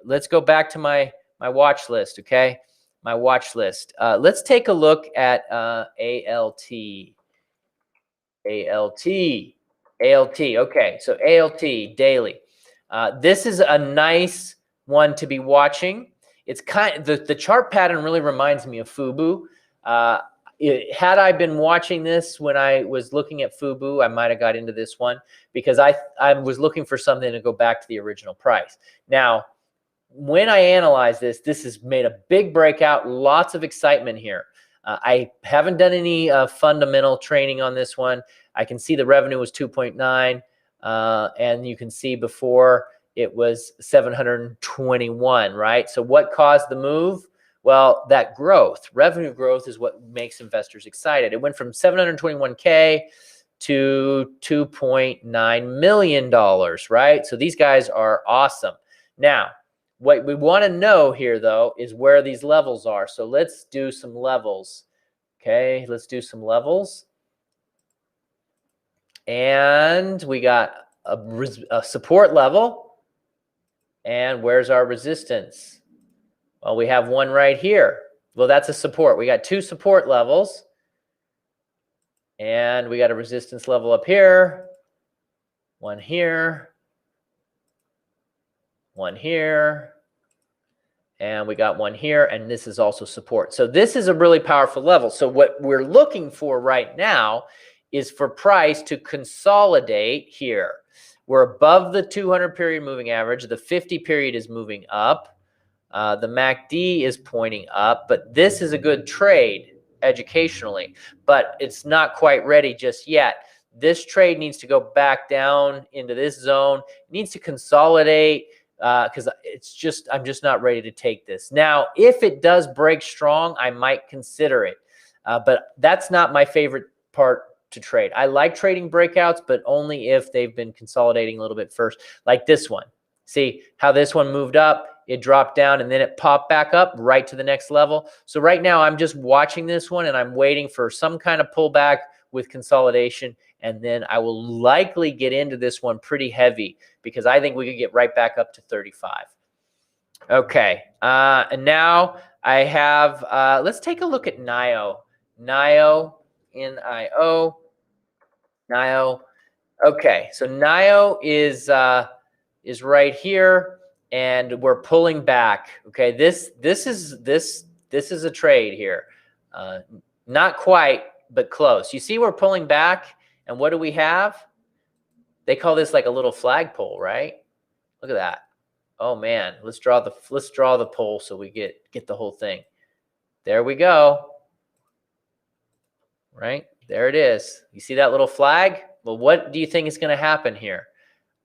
Let's go back to my watch list. Okay. My watch list. Let's take a look at ALT. Okay. So ALT daily. This is a nice one to be watching. It's the chart pattern really reminds me of FUBU. Had I been watching this when I was looking at FUBU, I might have got into this one because I was looking for something to go back to the original price. Now, when I analyze this, this has made a big breakout, lots of excitement here. I haven't done any fundamental training on this one. I can see the revenue was 2.9, and you can see before it was 721, right? So what caused the move? Well, that growth, revenue growth, is what makes investors excited. It went from 721K to $2.9 million, right? So these guys are awesome. Now, what we want to know here, though, is where these levels are. So let's do some levels. Okay, let's do some levels. And we got a support level. And where's our resistance? Well, we have one right here. Well, that's a support. We got 2 support levels. And we got a resistance level up here. One here. One here. And we got one here. And this is also support. So this is a really powerful level. So what we're looking for right now is for price to consolidate here. We're above the 200 period moving average. The 50 period is moving up. The MACD is pointing up, but this is a good trade educationally, but it's not quite ready just yet. This trade needs to go back down into this zone. It needs to consolidate because I'm just not ready to take this. Now, if it does break strong, I might consider it, but that's not my favorite part to trade. I like trading breakouts, but only if they've been consolidating a little bit first, like this one. See how this one moved up, it dropped down, and then it popped back up right to the next level. So right now I'm just watching this one and I'm waiting for some kind of pullback with consolidation. And then I will likely get into this one pretty heavy because I think we could get right back up to 35. Okay. And now I have, let's take a look at NIO. NIO. Okay. So NIO is right here, and we're pulling back. Okay, this is a trade here, not quite, but close. You see, we're pulling back, and what do we have? They call this like a little flagpole, right? Look at that. Oh man, let's draw the pole so we get the whole thing. There we go. Right there it is. You see that little flag? Well, what do you think is going to happen here?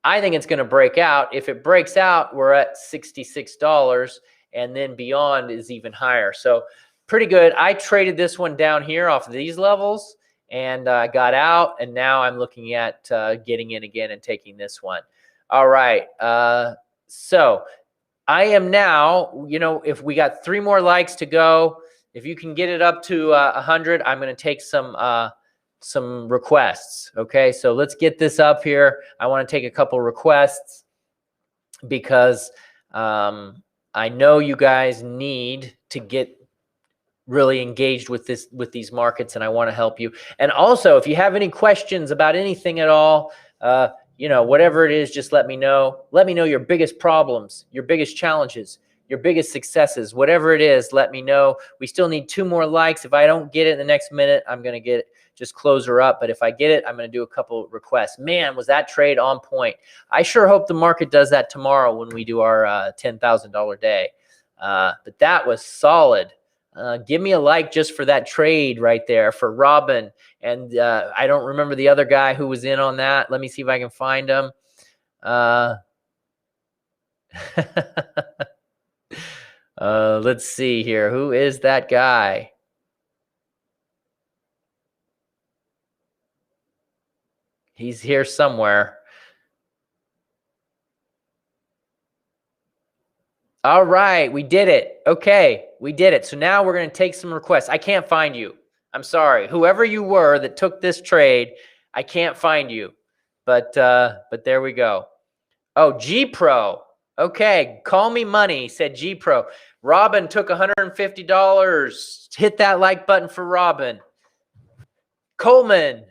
I think it's going to break out. If it breaks out, we're at $66, and then beyond is even higher. So pretty good. I traded this one down here off of these levels and got out, and now I'm looking at getting in again and taking this one. All right. So I am now, if we got 3 more likes to go, if you can get it up to 100, I'm going to take some requests. Okay, so let's get this up here. I want to take a couple requests because I know you guys need to get really engaged with these markets, and I want to help you. And also, if you have any questions about anything at all, whatever it is, just let me know. Let me know your biggest problems, your biggest challenges, your biggest successes, whatever it is, let me know. We still need 2 more likes. If I don't get it in the next minute, I'm going to just close her up. But if I get it, I'm going to do a couple requests. Man, was that trade on point. I sure hope the market does that tomorrow when we do our $10,000 day. But that was solid. Give me a like just for that trade right there for Robin. And I don't remember the other guy who was in on that. Let me see if I can find him. Let's see here. Who is that guy? He's here somewhere. All right, we did it. Okay, we did it. So now we're going to take some requests. I can't find you. I'm sorry. Whoever you were that took this trade, I can't find you. But there we go. Oh, G Pro. Okay, call me money, said G Pro. Robin took $150. Hit that like button for Robin. Coleman,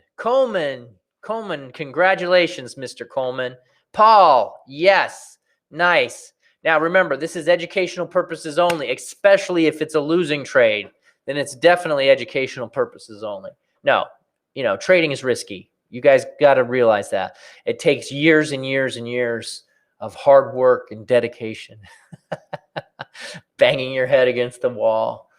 congratulations, Mr. Coleman. Paul, yes, nice. Now remember, this is educational purposes only, especially if it's a losing trade, then it's definitely educational purposes only. No, trading is risky. You guys got to realize that. It takes years and years and years of hard work and dedication. Banging your head against the wall,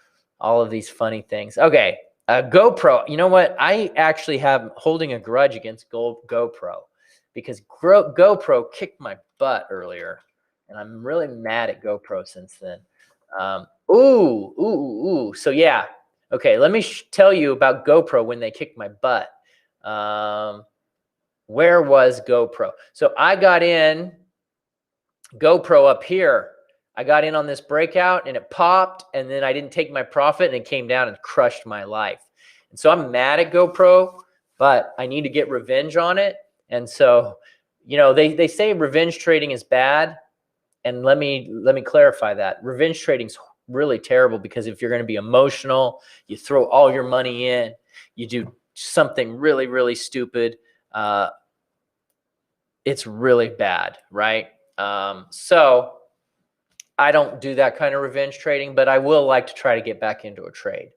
all of these funny things. Okay. GoPro, you know what? I actually have holding a grudge against GoPro because GoPro kicked my butt earlier, and I'm really mad at GoPro since then. So yeah. Okay, let me tell you about GoPro when they kicked my butt. Where was GoPro? So I got in GoPro up here. I got in on this breakout and it popped, and then I didn't take my profit and it came down and crushed my life. And so I'm mad at GoPro, but I need to get revenge on it. And so, they say revenge trading is bad. And let me clarify that. Revenge trading is really terrible because if you're going to be emotional, you throw all your money in, you do something really, really stupid. It's really bad, right? So I don't do that kind of revenge trading, but I will like to try to get back into a trade.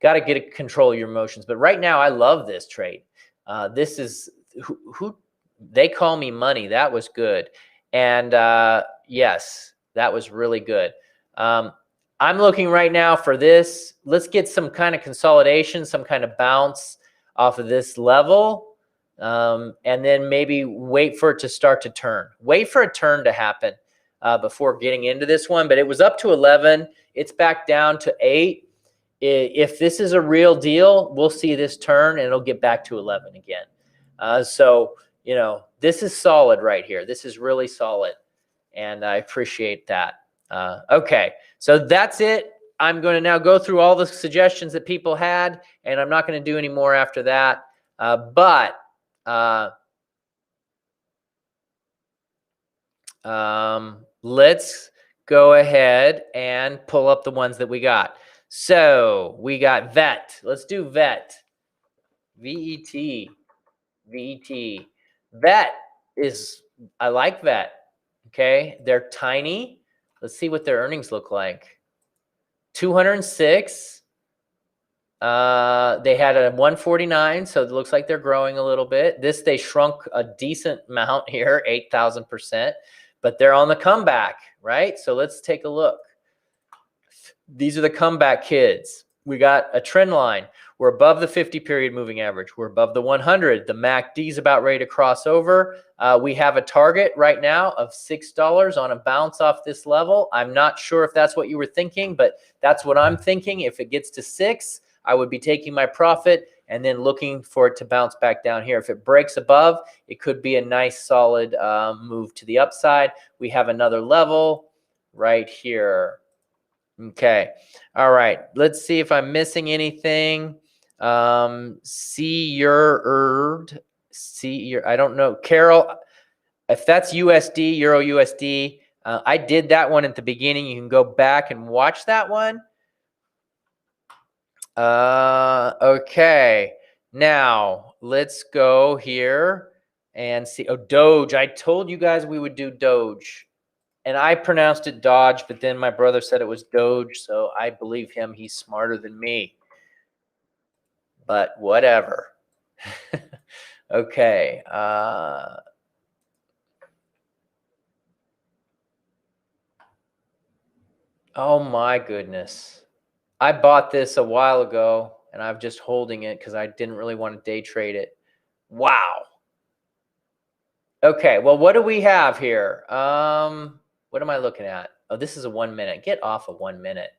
Got to get control of your emotions. But right now, I love this trade. This is who they call me money. That was good. And yes, that was really good. I'm looking right now for this. Let's get some kind of consolidation, some kind of bounce off of this level. And then maybe wait for it to start to turn. Wait for a turn to happen before getting into this one. But it was up to 11. It's back down to 8. If this is a real deal, we'll see this turn and it'll get back to 11 again. So, this is solid right here. This is really solid. And I appreciate that. Okay, so that's it. I'm going to now go through all the suggestions that people had, and I'm not going to do any more after that. Let's go ahead and pull up the ones that we got. So we got VET. Let's do VET. VET. VET. VET is, I like VET. Okay, they're tiny. Let's see what their earnings look like. 206. They had a 149, so it looks like they're growing a little bit. They shrunk a decent amount here, 8,000%, but they're on the comeback, right? So let's take a look. These are the comeback kids. We got a trend line. We're above the 50-period moving average. We're above the 100. The MACD is about ready to cross over. We have a target right now of $6 on a bounce off this level. I'm not sure if that's what you were thinking, but that's what I'm thinking. If it gets to 6, I would be taking my profit and then looking for it to bounce back down here. If it breaks above, it could be a nice solid move to the upside. We have another level right here. Okay. All right. Let's see if I'm missing anything. I don't know. Carol, if that's USD, Euro USD, I did that one at the beginning. You can go back and watch that one. Okay. Now let's go here and see. Oh, Doge. I told you guys we would do Doge. And I pronounced it Dodge, but then my brother said it was Doge, so I believe him. He's smarter than me. But whatever. Okay. Oh my goodness. I bought this a while ago, and I'm just holding it because I didn't really want to day trade it. Wow. Okay, well, what do we have here? What am I looking at? Oh, this is a 1 minute. Get off of 1 minute.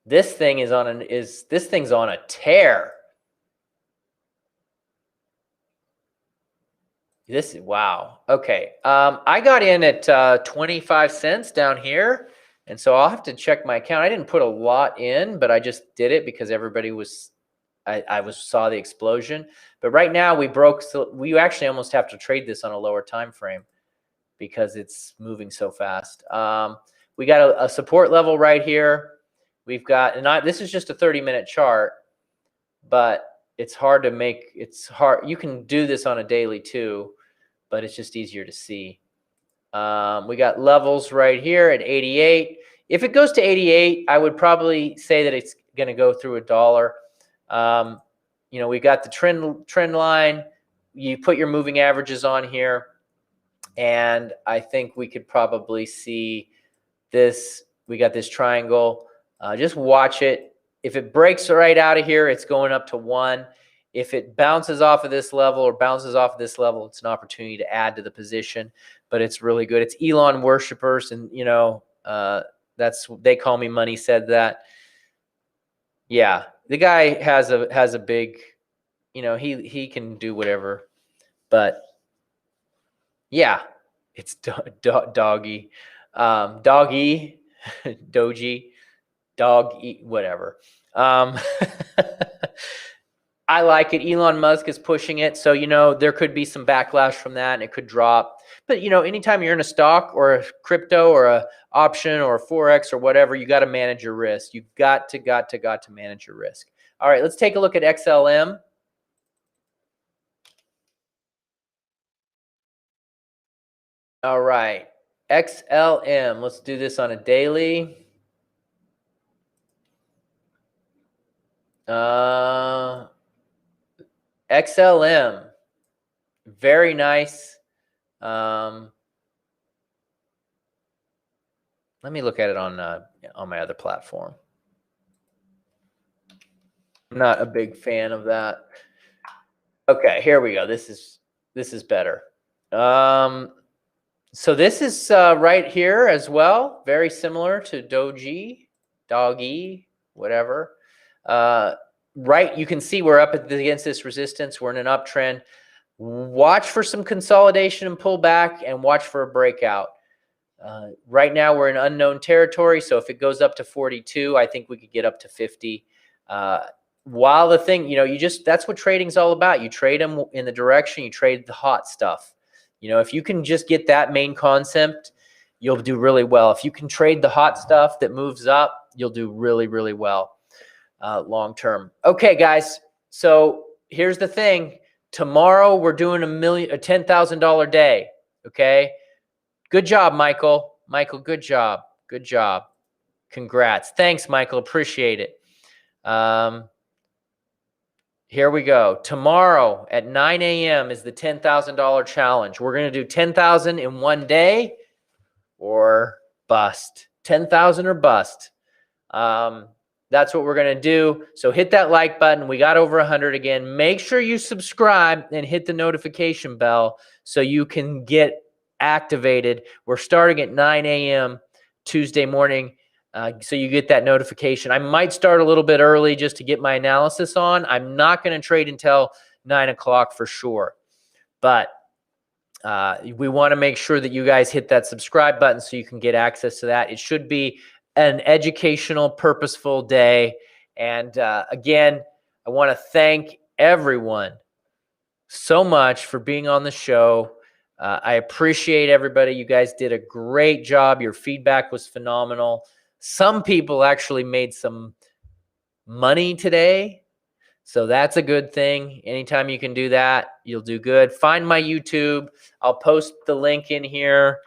This thing is on this thing's on a tear. This is wow. Okay. I got in at 25 cents down here. And so I'll have to check my account. I didn't put a lot in, but I just did it because everybody was saw the explosion. But right now we broke, so we actually almost have to trade this on a lower time frame because it's moving so fast. We got a support level right here. We've got, and this is just a 30-minute chart, but it's hard to make, it's hard. You can do this on a daily too, but it's just easier to see. We got levels right here at 88. If it goes to 88, I would probably say that it's going to go through $1. You know, we got the trend line. You put your moving averages on here, and I think we could probably see this. We got this triangle. Just watch it. If it breaks right out of here, it's going up to 1. If it bounces off of this level or bounces off of this level, it's an opportunity to add to the position. But it's really good. It's Elon worshipers, and you know, that's, they call me money said that. Yeah, the guy has a big, you know, he can do whatever. But yeah, it's doggy, doggy, doji, dog eat, whatever. I like it. Elon Musk is pushing it. So, you know, there could be some backlash from that and it could drop. But, you know, anytime you're in a stock or a crypto or a option or a Forex or whatever, you got to manage your risk. You've got to manage your risk. All right, let's take a look at XLM. All right, XLM. Let's do this on a daily. XLM, very nice. Let me look at it on my other platform. I'm not a big fan of that. Okay, here we go. This is better. So this is right here as well, very similar to Doji, Doggy, whatever. Right, you can see we're up against this resistance. We're in an uptrend. Watch for some consolidation and pull back, and watch for a breakout. Right now we're in unknown territory, so if it goes up to 42, I think we could get up to 50. While the thing, you know, that's what trading's all about. You trade them in the direction, you trade the hot stuff. You know, if you can just get that main concept, you'll do really well. If you can trade the hot stuff that moves up, you'll do really, really well long term. Okay, guys. So here's the thing. Tomorrow we're doing a $10,000 day. Okay. Good job, Michael. Michael, good job. Good job. Congrats. Thanks, Michael. Appreciate it. Here we go. Tomorrow at 9 a.m. is the $10,000 challenge. We're going to do 10,000 in one day or bust. 10,000 or bust. That's what we're going to do. So hit that like button. We got over 100 again. Make sure you subscribe and hit the notification bell so you can get activated. We're starting at 9 a.m. Tuesday morning. So you get that notification. I might start a little bit early just to get my analysis on. I'm not going to trade until 9 o'clock for sure. But we want to make sure that you guys hit that subscribe button so you can get access to that. It should be an educational, purposeful day. And again, I want to thank everyone so much for being on the show. I appreciate everybody. You guys did a great job. Your feedback was phenomenal. Some people actually made some money today, so that's a good thing. Anytime you can do that, you'll do good. Find my YouTube. I'll post the link in here.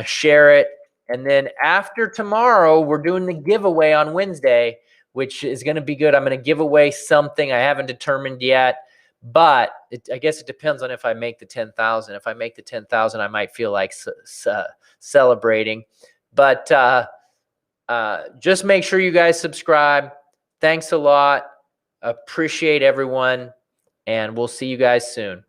Share it. And then after tomorrow, we're doing the giveaway on Wednesday, which is going to be good. I'm going to give away something I haven't determined yet, but I guess it depends on if I make the 10,000. If I make the 10,000, I might feel like celebrating. But just make sure you guys subscribe. Thanks a lot. Appreciate everyone, and we'll see you guys soon.